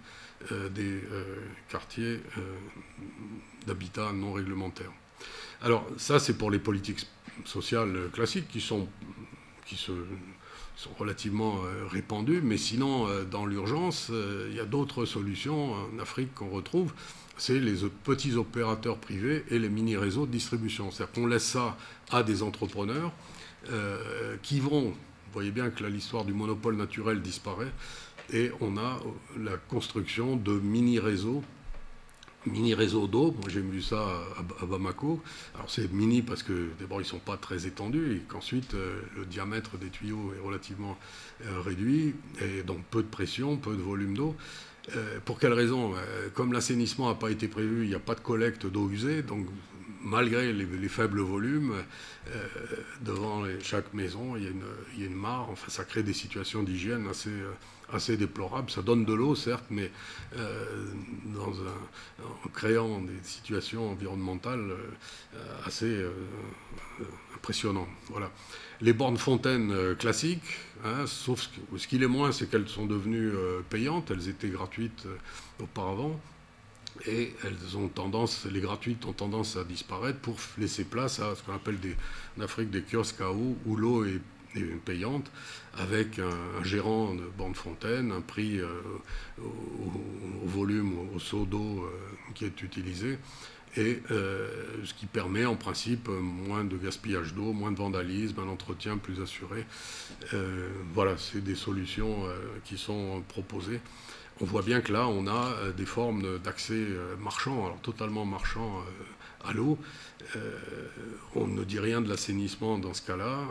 des quartiers d'habitat non réglementaire. Alors ça, c'est pour les politiques sociales classiques qui sont relativement répandues, mais sinon, dans l'urgence, il y a d'autres solutions en Afrique qu'on retrouve. C'est les petits opérateurs privés et les mini-réseaux de distribution. C'est-à-dire qu'on laisse ça à des entrepreneurs qui vont... Vous voyez bien que là, l'histoire du monopole naturel disparaît, et on a la construction de mini-réseaux d'eau. Moi, j'ai vu ça à Bamako. Alors, c'est mini parce que, d'abord, ils ne sont pas très étendus, et qu'ensuite, le diamètre des tuyaux est relativement réduit, et donc peu de pression, peu de volume d'eau. Pour quelle raison? Comme l'assainissement n'a pas été prévu, il n'y a pas de collecte d'eau usée, donc malgré les faibles volumes, devant chaque maison, il y a une mare. Enfin, ça crée des situations d'hygiène assez déplorables. Ça donne de l'eau, certes, mais en créant des situations environnementales assez impressionnantes. Voilà. Les bornes fontaines classiques, hein, sauf ce qu'il est moins, c'est qu'elles sont devenues payantes. Elles étaient gratuites auparavant. Et les gratuites ont tendance à disparaître pour laisser place à ce qu'on appelle en Afrique des kiosques à eau, où l'eau est payante, avec un gérant de borne fontaine, un prix au volume, au seau d'eau qui est utilisé, et ce qui permet en principe moins de gaspillage d'eau, moins de vandalisme, un entretien plus assuré. Voilà, c'est des solutions qui sont proposées. On voit bien que là, on a des formes d'accès marchand, alors totalement marchand à l'eau. On ne dit rien de l'assainissement dans ce cas-là,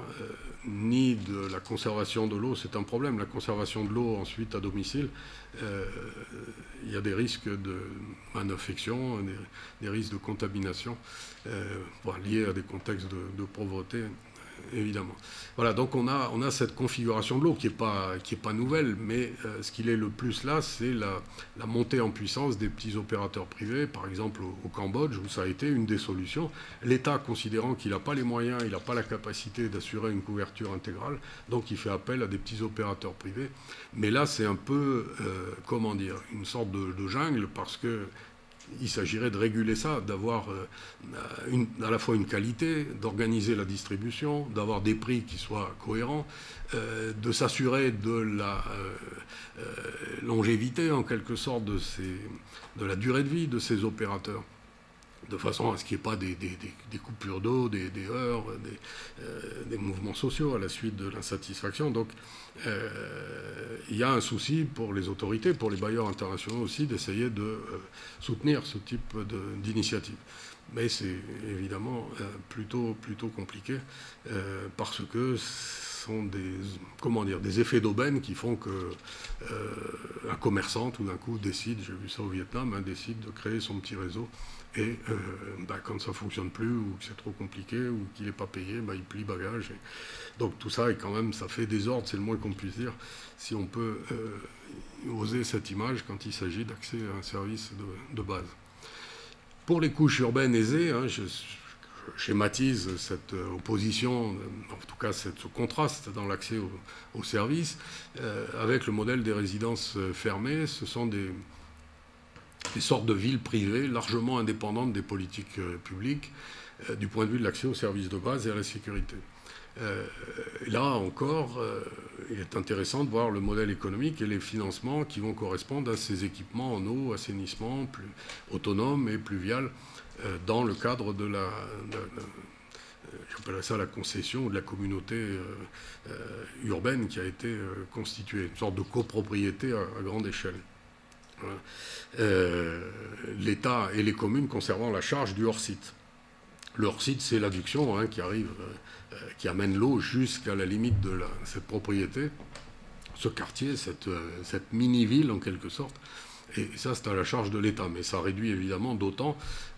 ni de la conservation de l'eau. C'est un problème. La conservation de l'eau ensuite à domicile, il y a des risques d'infection, des risques de contamination liés à des contextes de pauvreté. Évidemment. Voilà, donc on a cette configuration de l'eau qui est pas nouvelle, mais ce qu'il est le plus là, c'est la montée en puissance des petits opérateurs privés, par exemple au Cambodge, où ça a été une des solutions. L'État, considérant qu'il n'a pas les moyens, il n'a pas la capacité d'assurer une couverture intégrale, donc il fait appel à des petits opérateurs privés. Mais là, c'est un peu, comment dire, une sorte de jungle, parce que il s'agirait de réguler ça, d'avoir à la fois une qualité, d'organiser la distribution, d'avoir des prix qui soient cohérents, de s'assurer de la longévité, en quelque sorte, de la durée de vie de ces opérateurs, de façon à ce qu'il n'y ait pas des coupures d'eau, des heurts, des mouvements sociaux à la suite de l'insatisfaction. Donc, il y a un souci pour les autorités, pour les bailleurs internationaux aussi, d'essayer de soutenir ce type d'initiative. Mais c'est évidemment plutôt compliqué parce que ce sont des effets d'aubaine qui font qu'un commerçant, tout d'un coup, décide, j'ai vu ça au Vietnam, décide de créer son petit réseau. Et quand ça ne fonctionne plus, ou que c'est trop compliqué, ou qu'il n'est pas payé, il plie bagage. Donc tout ça, quand même, ça fait désordre, c'est le moins qu'on puisse dire, si on peut oser cette image quand il s'agit d'accès à un service de base. Pour les couches urbaines aisées, je schématise cette opposition, en tout cas ce contraste dans l'accès aux services, avec le modèle des résidences fermées. Ce sont des sortes de villes privées largement indépendantes des politiques publiques du point de vue de l'accès aux services de base et à la sécurité. Là encore, il est intéressant de voir le modèle économique et les financements qui vont correspondre à ces équipements en eau, assainissement, plus autonomes et pluviales, dans le cadre de j'appellerais ça la concession de la communauté urbaine qui a été constituée, une sorte de copropriété à grande échelle. L'État et les communes conservant la charge du hors-site. Le hors-site, c'est l'adduction qui amène l'eau jusqu'à la limite de cette propriété, ce quartier, cette mini-ville en quelque sorte. Et ça, c'est à la charge de l'État. Mais ça réduit évidemment d'autant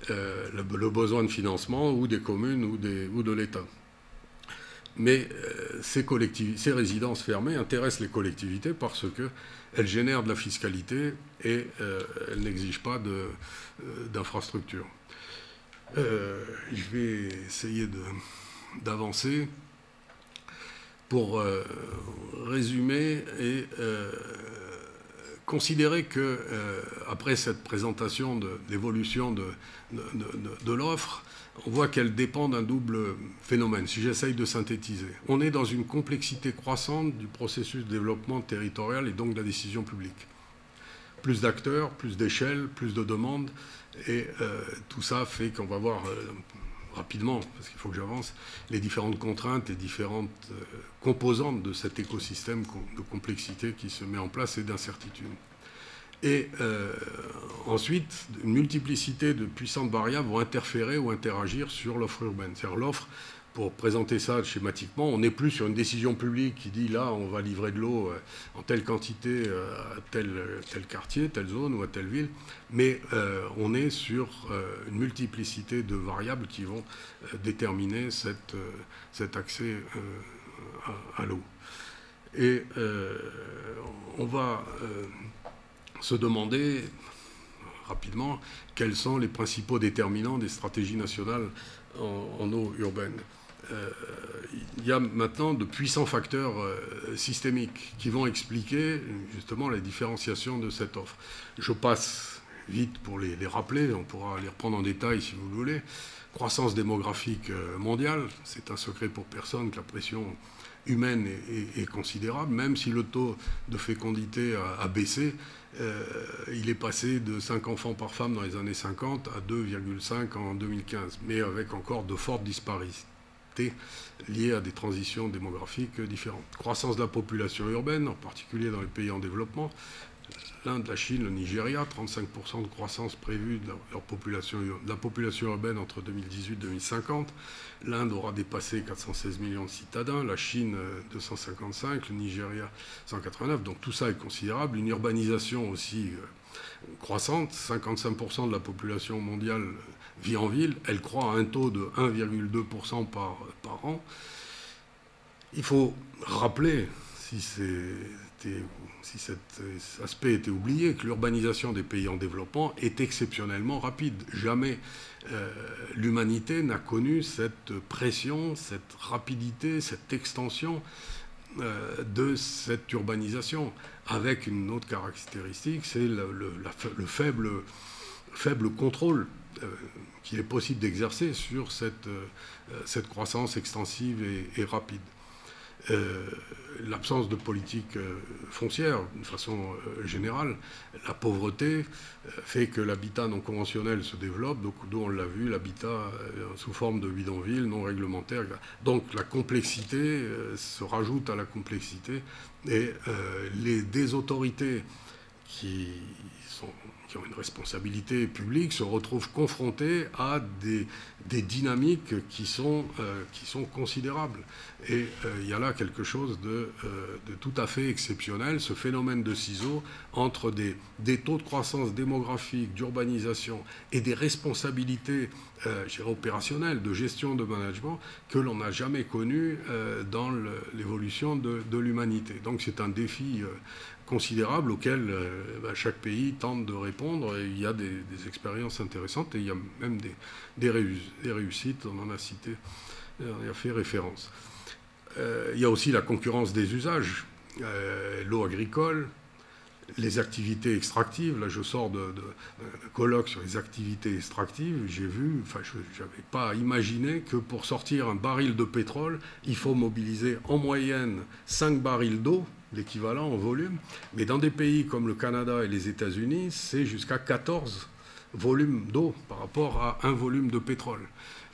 le besoin de financement ou des communes ou de l'État. Mais ces résidences fermées intéressent les collectivités parce qu'elles génèrent de la fiscalité et elles n'exigent pas d'infrastructures. Je vais essayer d'avancer pour résumer et considérer que, après cette présentation de l'évolution de l'offre, on voit qu'elle dépend d'un double phénomène, si j'essaye de synthétiser. On est dans une complexité croissante du processus de développement territorial et donc de la décision publique. Plus d'acteurs, plus d'échelles, plus de demandes, et tout ça fait qu'on va voir rapidement, parce qu'il faut que j'avance, les différentes contraintes, les différentes composantes de cet écosystème de complexité qui se met en place et d'incertitude. Et ensuite, une multiplicité de puissantes variables vont interférer ou interagir sur l'offre urbaine. C'est-à-dire l'offre pour présenter ça schématiquement, on n'est plus sur une décision publique qui dit là, on va livrer de l'eau en telle quantité à tel quartier, telle zone ou à telle ville, mais on est sur une multiplicité de variables qui vont déterminer cet accès à l'eau. Et on va se demander rapidement quels sont les principaux déterminants des stratégies nationales en eau urbaine. Il y a maintenant de puissants facteurs systémiques qui vont expliquer justement la différenciation de cette offre. Je passe vite pour les rappeler, on pourra les reprendre en détail si vous le voulez. Croissance démographique mondiale, c'est un secret pour personne que la pression humaine est considérable, même si le taux de fécondité a baissé. Il est passé de 5 enfants par femme dans les années 50 à 2,5 en 2015, mais avec encore de fortes disparités liées à des transitions démographiques différentes. Croissance de la population urbaine, en particulier dans les pays en développement. L'Inde, la Chine, le Nigeria, 35% de croissance prévue de la population urbaine entre 2018 et 2050. L'Inde aura dépassé 416 millions de citadins, la Chine 255, le Nigeria 189. Donc tout ça est considérable. Une urbanisation aussi croissante. 55% de la population mondiale vit en ville. Elle croît à un taux de 1,2% par an. Il faut rappeler, si cet aspect était oublié, que l'urbanisation des pays en développement est exceptionnellement rapide. Jamais l'humanité n'a connu cette pression, cette rapidité, cette extension de cette urbanisation, avec une autre caractéristique, c'est le faible contrôle qu'il est possible d'exercer sur cette croissance extensive et rapide. L'absence de politique foncière, d'une façon générale, la pauvreté fait que l'habitat non conventionnel se développe, donc d'où on l'a vu, l'habitat sous forme de bidonville, non réglementaire. Donc la complexité se rajoute à la complexité et des autorités qui ont une responsabilité publique se retrouvent confrontés à des dynamiques qui sont considérables. Et il y a là quelque chose de tout à fait exceptionnel, ce phénomène de ciseaux entre des taux de croissance démographique, d'urbanisation et des responsabilités opérationnelles, de gestion, de management, que l'on n'a jamais connu dans l'évolution de l'humanité. Donc c'est un défi considérable auquel chaque pays tente de répondre, et il y a des expériences intéressantes et il y a même des réussites, on en a cité, on a fait référence. Il y a aussi la concurrence des usages, l'eau agricole, les activités extractives. Là je sors d'un colloque sur les activités extractives, j'ai vu, je n'avais pas imaginé que pour sortir un baril de pétrole, il faut mobiliser en moyenne 5 barils d'eau, l'équivalent en volume, mais dans des pays comme le Canada et les États-Unis, c'est jusqu'à 14 volumes d'eau par rapport à un volume de pétrole.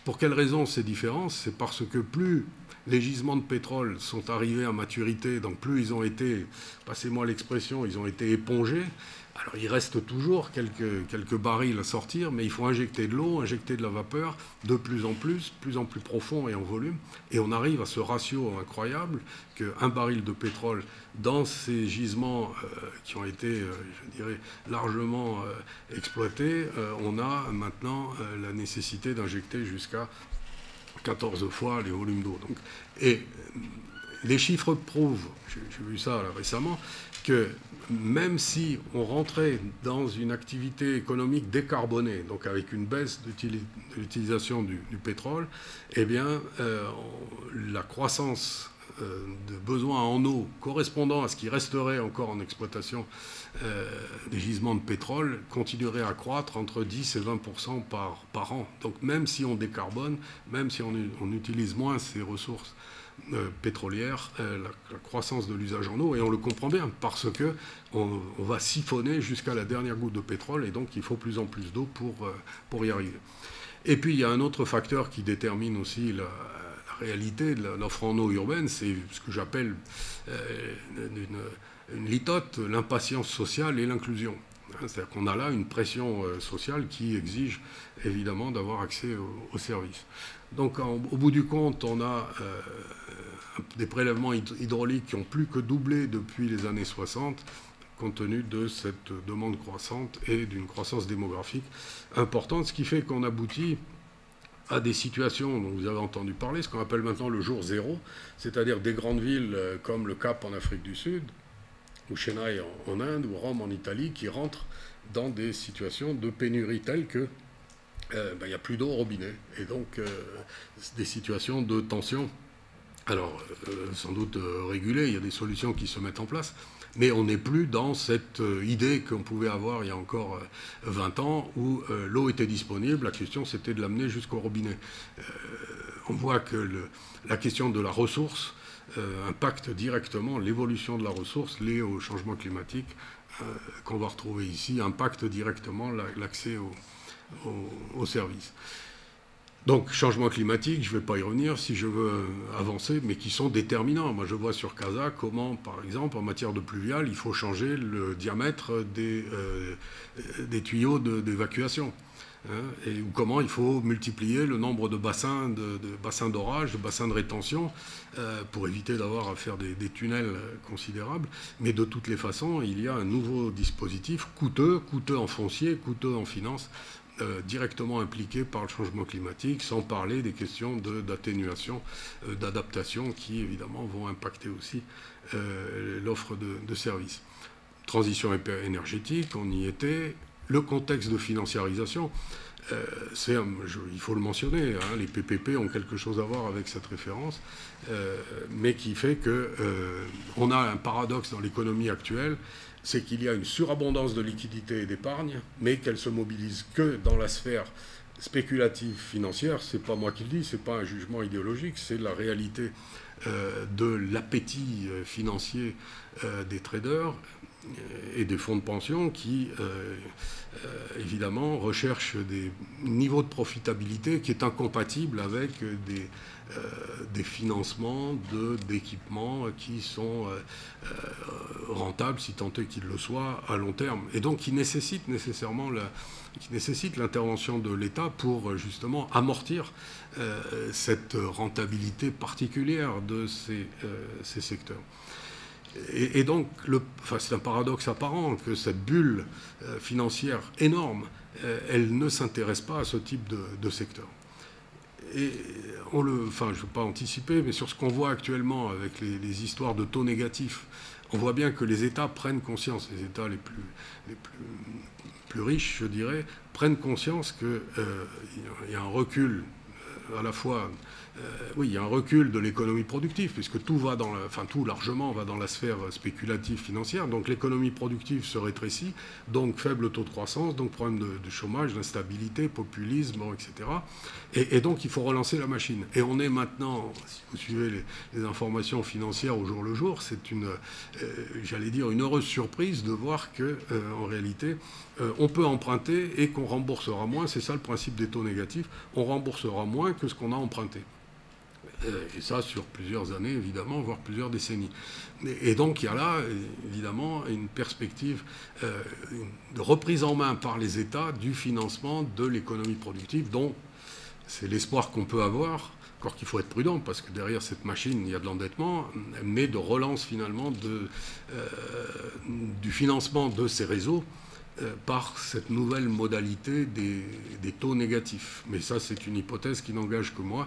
Pour quelle raison ces différences? C'est parce que plus les gisements de pétrole sont arrivés à maturité, donc plus ils ont été, passez-moi l'expression, ils ont été épongés. Alors il reste toujours quelques barils à sortir, mais il faut injecter de l'eau, injecter de la vapeur, de plus en plus profond et en volume. Et on arrive à ce ratio incroyable qu'un baril de pétrole dans ces gisements qui ont été, je dirais, largement exploités, on a maintenant la nécessité d'injecter jusqu'à 14 fois les volumes d'eau. Et les chiffres prouvent, j'ai vu ça là, récemment, que même si on rentrait dans une activité économique décarbonée, donc avec une baisse de l'utilisation du pétrole, eh bien, la croissance de besoins en eau correspondant à ce qui resterait encore en exploitation des gisements de pétrole continuerait à croître entre 10 et 20% par an. Donc même si on décarbone, même si on utilise moins ces ressources pétrolières, la croissance de l'usage en eau, et on le comprend bien, parce que on va siphonner jusqu'à la dernière goutte de pétrole, et donc il faut plus en plus d'eau pour y arriver. Et puis il y a un autre facteur qui détermine aussi la réalité de l'offre en eau urbaine, c'est ce que j'appelle une litote, l'impatience sociale et l'inclusion. C'est-à-dire qu'on a là une pression sociale qui exige évidemment d'avoir accès aux services. Donc au bout du compte, on a des prélèvements hydrauliques qui ont plus que doublé depuis les années 60, compte tenu de cette demande croissante et d'une croissance démographique importante, ce qui fait qu'on aboutit à des situations dont vous avez entendu parler, ce qu'on appelle maintenant le jour zéro, c'est-à-dire des grandes villes comme le Cap en Afrique du Sud, ou Chennai en Inde, ou Rome en Italie, qui rentrent dans des situations de pénurie telles que il n'y a plus d'eau au robinet, et donc des situations de tension. Alors, sans doute régulées, il y a des solutions qui se mettent en place, mais on n'est plus dans cette idée qu'on pouvait avoir il y a encore 20 ans, où l'eau était disponible, la question c'était de l'amener jusqu'au robinet. On voit que la question de la ressource impacte directement l'évolution de la ressource liée au changement climatique qu'on va retrouver ici, impacte directement l'accès aux services. Donc, changement climatique, je ne vais pas y revenir si je veux avancer, mais qui sont déterminants. Moi, je vois sur Casa comment, par exemple, en matière de pluvial, il faut changer le diamètre des tuyaux d'évacuation. Ou comment il faut multiplier le nombre de bassins d'orage, de bassins de rétention, pour éviter d'avoir à faire des tunnels considérables. Mais de toutes les façons, il y a un nouveau dispositif coûteux en foncier, coûteux en finances, directement impliqués par le changement climatique, sans parler des questions d'atténuation, d'adaptation, qui évidemment vont impacter aussi l'offre de services. Transition énergétique, on y était. Le contexte de financiarisation, il faut le mentionner, hein, les PPP ont quelque chose à voir avec cette référence, mais qui fait qu'on a un paradoxe dans l'économie actuelle, c'est qu'il y a une surabondance de liquidités et d'épargne, mais qu'elle se mobilise que dans la sphère spéculative financière. C'est pas moi qui le dis, c'est pas un jugement idéologique, c'est la réalité de l'appétit financier des traders et des fonds de pension qui, évidemment, recherchent des niveaux de profitabilité qui est incompatible avec des financements d'équipements qui sont rentables, si tant est qu'ils le soient, à long terme. Et donc qui nécessitent nécessairement l'intervention de l'État pour justement amortir cette rentabilité particulière de ces secteurs. Et donc, c'est un paradoxe apparent que cette bulle financière énorme, elle ne s'intéresse pas à ce type de secteur. Et je ne veux pas anticiper, mais sur ce qu'on voit actuellement avec les histoires de taux négatifs, on voit bien que les États prennent conscience, les États les plus riches, je dirais, prennent conscience qu'il y a un recul à la fois... oui, il y a un recul de l'économie productive, puisque tout largement va dans la sphère spéculative financière. Donc l'économie productive se rétrécit, donc faible taux de croissance, donc problème de chômage, d'instabilité, populisme, etc. Et donc il faut relancer la machine. Et on est maintenant, si vous suivez les informations financières au jour le jour, c'est j'allais dire, une heureuse surprise de voir qu'en réalité, on peut emprunter et qu'on remboursera moins. C'est ça le principe des taux négatifs. On remboursera moins que ce qu'on a emprunté. Et ça sur plusieurs années, évidemment, voire plusieurs décennies. Et donc il y a là, évidemment, une perspective de reprise en main par les États du financement de l'économie productive, dont c'est l'espoir qu'on peut avoir, encore qu'il faut être prudent, parce que derrière cette machine, il y a de l'endettement, mais de relance finalement du financement de ces réseaux par cette nouvelle modalité des taux négatifs. Mais ça, c'est une hypothèse qui n'engage que moi.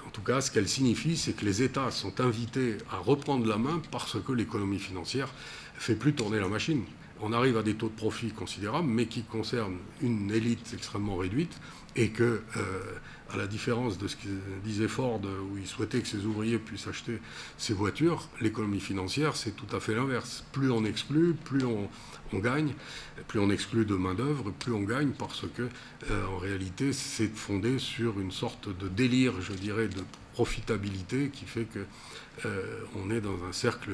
En tout cas, ce qu'elle signifie, c'est que les États sont invités à reprendre la main parce que l'économie financière ne fait plus tourner la machine. On arrive à des taux de profit considérables, mais qui concernent une élite extrêmement réduite, et que, à la différence de ce que disait Ford, où il souhaitait que ses ouvriers puissent acheter ses voitures, l'économie financière, c'est tout à fait l'inverse. Plus on exclut, plus on gagne, plus on exclut de main-d'œuvre, plus on gagne, parce que, en réalité, c'est fondé sur une sorte de délire, je dirais, de profitabilité qui fait que on est dans un cercle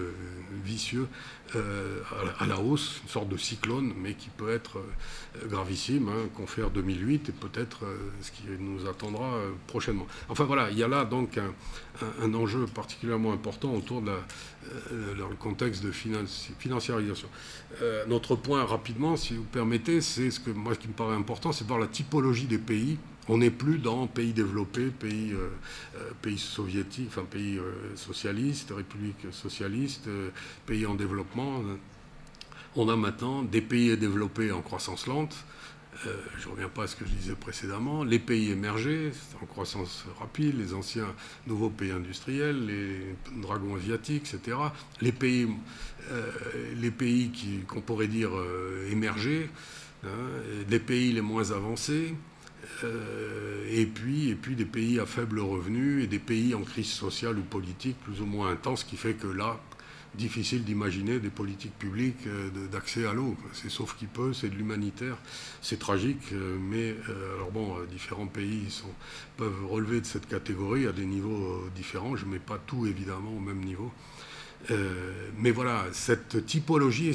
vicieux à la hausse, une sorte de cyclone, mais qui peut être gravissime, confère 2008, et peut-être ce qui nous attendra arrivera prochainement. Enfin voilà, il y a là donc un enjeu particulièrement important autour dans le contexte de financiarisation. Notre point rapidement, si vous permettez, c'est ce qui me paraît important, c'est de voir la typologie des pays. On n'est plus dans pays développés, pays soviétiques, enfin pays socialistes, républiques socialistes, pays en développement. On a maintenant des pays développés en croissance lente. Je ne reviens pas à ce que je disais précédemment. Les pays émergés, en croissance rapide, les anciens nouveaux pays industriels, les dragons asiatiques, etc. Les pays qu'on pourrait dire émergés, hein, les pays les moins avancés. Et puis des pays à faible revenu et des pays en crise sociale ou politique plus ou moins intense, ce qui fait que là, difficile d'imaginer des politiques publiques d'accès à l'eau. C'est sauf qui peut, c'est de l'humanitaire, c'est tragique, mais alors bon, différents pays peuvent relever de cette catégorie à des niveaux différents. Je ne mets pas tout évidemment au même niveau. Mais voilà, cette typologie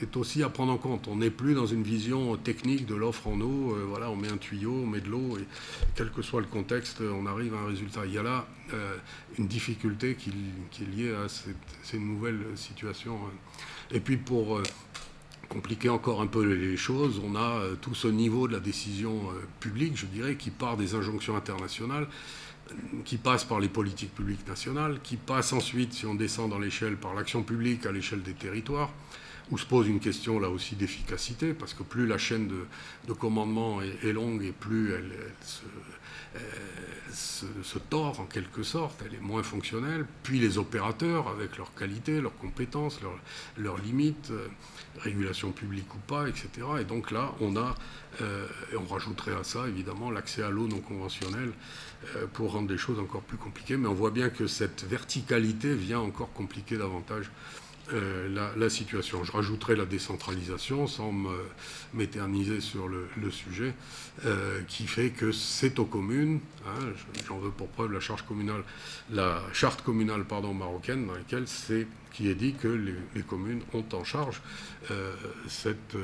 est aussi à prendre en compte. On n'est plus dans une vision technique de l'offre en eau. Voilà, on met un tuyau, on met de l'eau, et quel que soit le contexte, on arrive à un résultat. Il y a là une difficulté qui est liée à ces nouvelles situations. Et puis pour compliquer encore un peu les choses, on a tout ce niveau de la décision publique, je dirais, qui part des injonctions internationales, qui passe par les politiques publiques nationales, qui passe ensuite, si on descend dans l'échelle, par l'action publique à l'échelle des territoires, où se pose une question là aussi d'efficacité, parce que plus la chaîne de commandement est longue et plus elle se tord en quelque sorte, elle est moins fonctionnelle, puis les opérateurs avec leurs qualités, leurs compétences, leurs limites, régulation publique ou pas, etc. Et donc là, on rajouterait à ça évidemment l'accès à l'eau non conventionnelle pour rendre les choses encore plus compliquées, mais on voit bien que cette verticalité vient encore compliquer davantage la situation. Je rajouterai la décentralisation sans m'éterniser sur le sujet, qui fait que c'est aux communes, hein, j'en veux pour preuve la charte communale marocaine, dans laquelle qui est dit que les communes ont en charge cette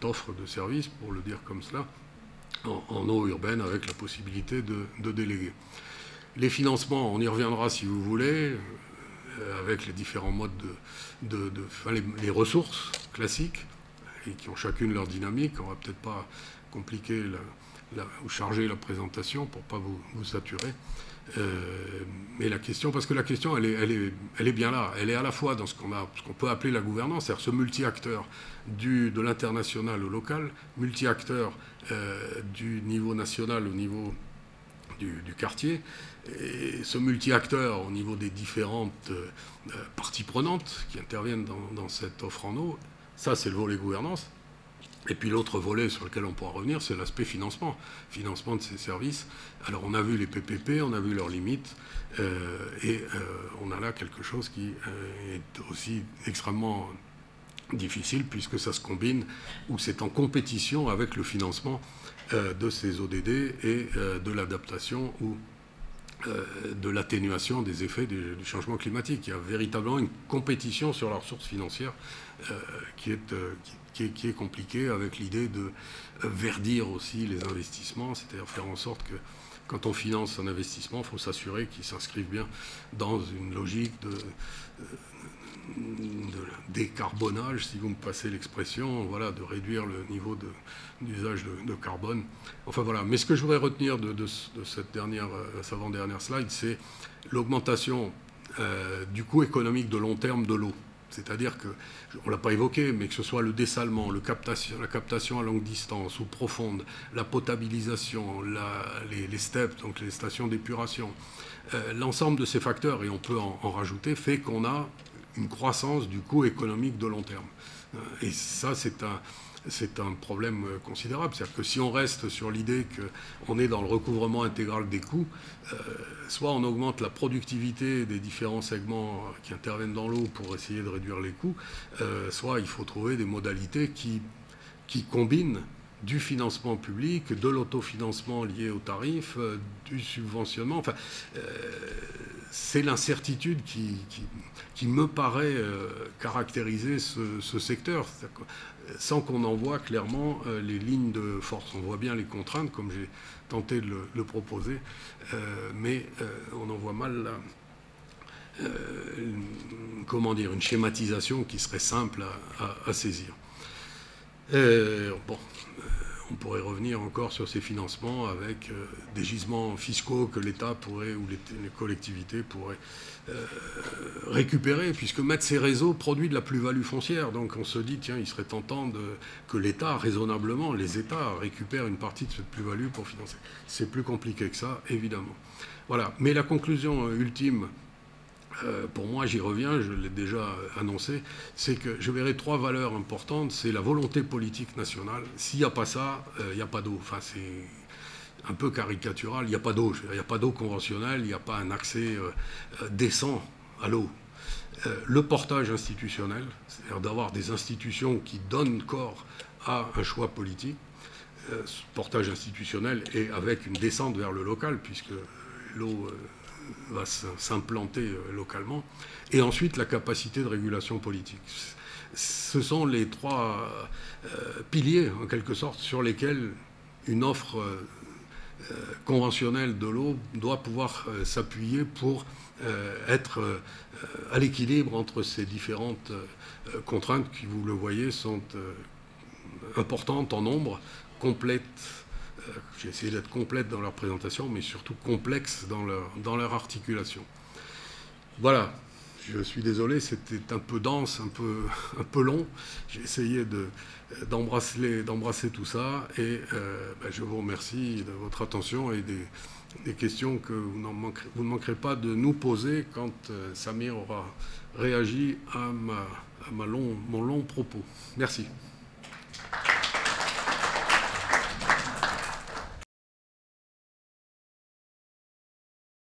offre de service, pour le dire comme cela, en eau urbaine, avec la possibilité de déléguer. Les financements, on y reviendra si vous voulez, avec les différents modes les ressources classiques, et qui ont chacune leur dynamique. On ne va peut-être pas compliquer ou charger la présentation pour ne pas vous saturer. Mais la question, parce que la question, elle est bien là. Elle est à la fois dans ce qu'on peut appeler la gouvernance, c'est-à-dire ce multi-acteur de l'international au local, multi-acteur du niveau national au niveau du quartier, et ce multi-acteur au niveau des différentes parties prenantes qui interviennent dans cette offre en eau. Ça, c'est le volet gouvernance. Et puis l'autre volet sur lequel on pourra revenir, c'est l'aspect financement de ces services. Alors on a vu les PPP, on a vu leurs limites, et on a là quelque chose qui est aussi extrêmement difficile, puisque ça se combine, ou c'est en compétition avec le financement de ces ODD et de l'adaptation ou de l'atténuation des effets du changement climatique. Il y a véritablement une compétition sur la ressource financière qui est compliquée, avec l'idée de verdir aussi les investissements, c'est-à-dire faire en sorte que quand on finance un investissement, il faut s'assurer qu'il s'inscrive bien dans une logique de décarbonage, si vous me passez l'expression, voilà, de réduire le niveau d'usage de carbone. Enfin voilà. Mais ce que je voudrais retenir de cette avant-dernière slide, c'est l'augmentation du coût économique de long terme de l'eau. C'est-à-dire que, on ne l'a pas évoqué, mais que ce soit le dessalement, la captation à longue distance ou profonde, la potabilisation, les STEP, donc les stations d'épuration, l'ensemble de ces facteurs, et on peut en rajouter, fait qu'on a une croissance du coût économique de long terme. Et ça, c'est un problème considérable. C'est-à-dire que si on reste sur l'idée qu'on est dans le recouvrement intégral des coûts, soit on augmente la productivité des différents segments qui interviennent dans l'eau pour essayer de réduire les coûts, soit il faut trouver des modalités qui combinent du financement public, de l'autofinancement lié aux tarifs, du subventionnement. Enfin, c'est l'incertitude qui me paraît caractériser ce secteur, sans qu'on en voit clairement les lignes de force. On voit bien les contraintes, comme j'ai tenté de le proposer, mais on en voit mal comment dire, une schématisation qui serait simple à saisir. Bon, on pourrait revenir encore sur ces financements avec des gisements fiscaux que l'État pourrait, ou les collectivités pourraient récupérer, puisque mettre ces réseaux produit de la plus-value foncière. Donc on se dit, tiens, il serait tentant que l'État, raisonnablement, les États récupèrent une partie de cette plus-value pour financer. C'est plus compliqué que ça, évidemment. Voilà. Mais la conclusion ultime, pour moi, j'y reviens, je l'ai déjà annoncé, c'est que je verrai 3 valeurs importantes. C'est la volonté politique nationale. S'il n'y a pas ça, il n'y a pas d'eau. Enfin, c'est un peu caricatural. Il n'y a pas d'eau. Il n'y a pas d'eau conventionnelle. Il n'y a pas un accès décent à l'eau. Le portage institutionnel, c'est-à-dire d'avoir des institutions qui donnent corps à un choix politique. Ce portage institutionnel et avec une descente vers le local, puisque l'eau va s'implanter localement, et ensuite la capacité de régulation politique. Ce sont les 3 piliers, en quelque sorte, sur lesquels une offre conventionnelle de l'eau doit pouvoir s'appuyer pour être à l'équilibre entre ces différentes contraintes qui, vous le voyez, sont importantes en nombre, complètes. J'ai essayé d'être complète dans leur présentation, mais surtout complexe dans leur articulation. Voilà, je suis désolé, c'était un peu dense, un peu long. J'ai essayé d'embrasser tout ça, et je vous remercie de votre attention et des questions que vous ne manquerez pas de nous poser quand Samir aura réagi à mon long propos. Merci.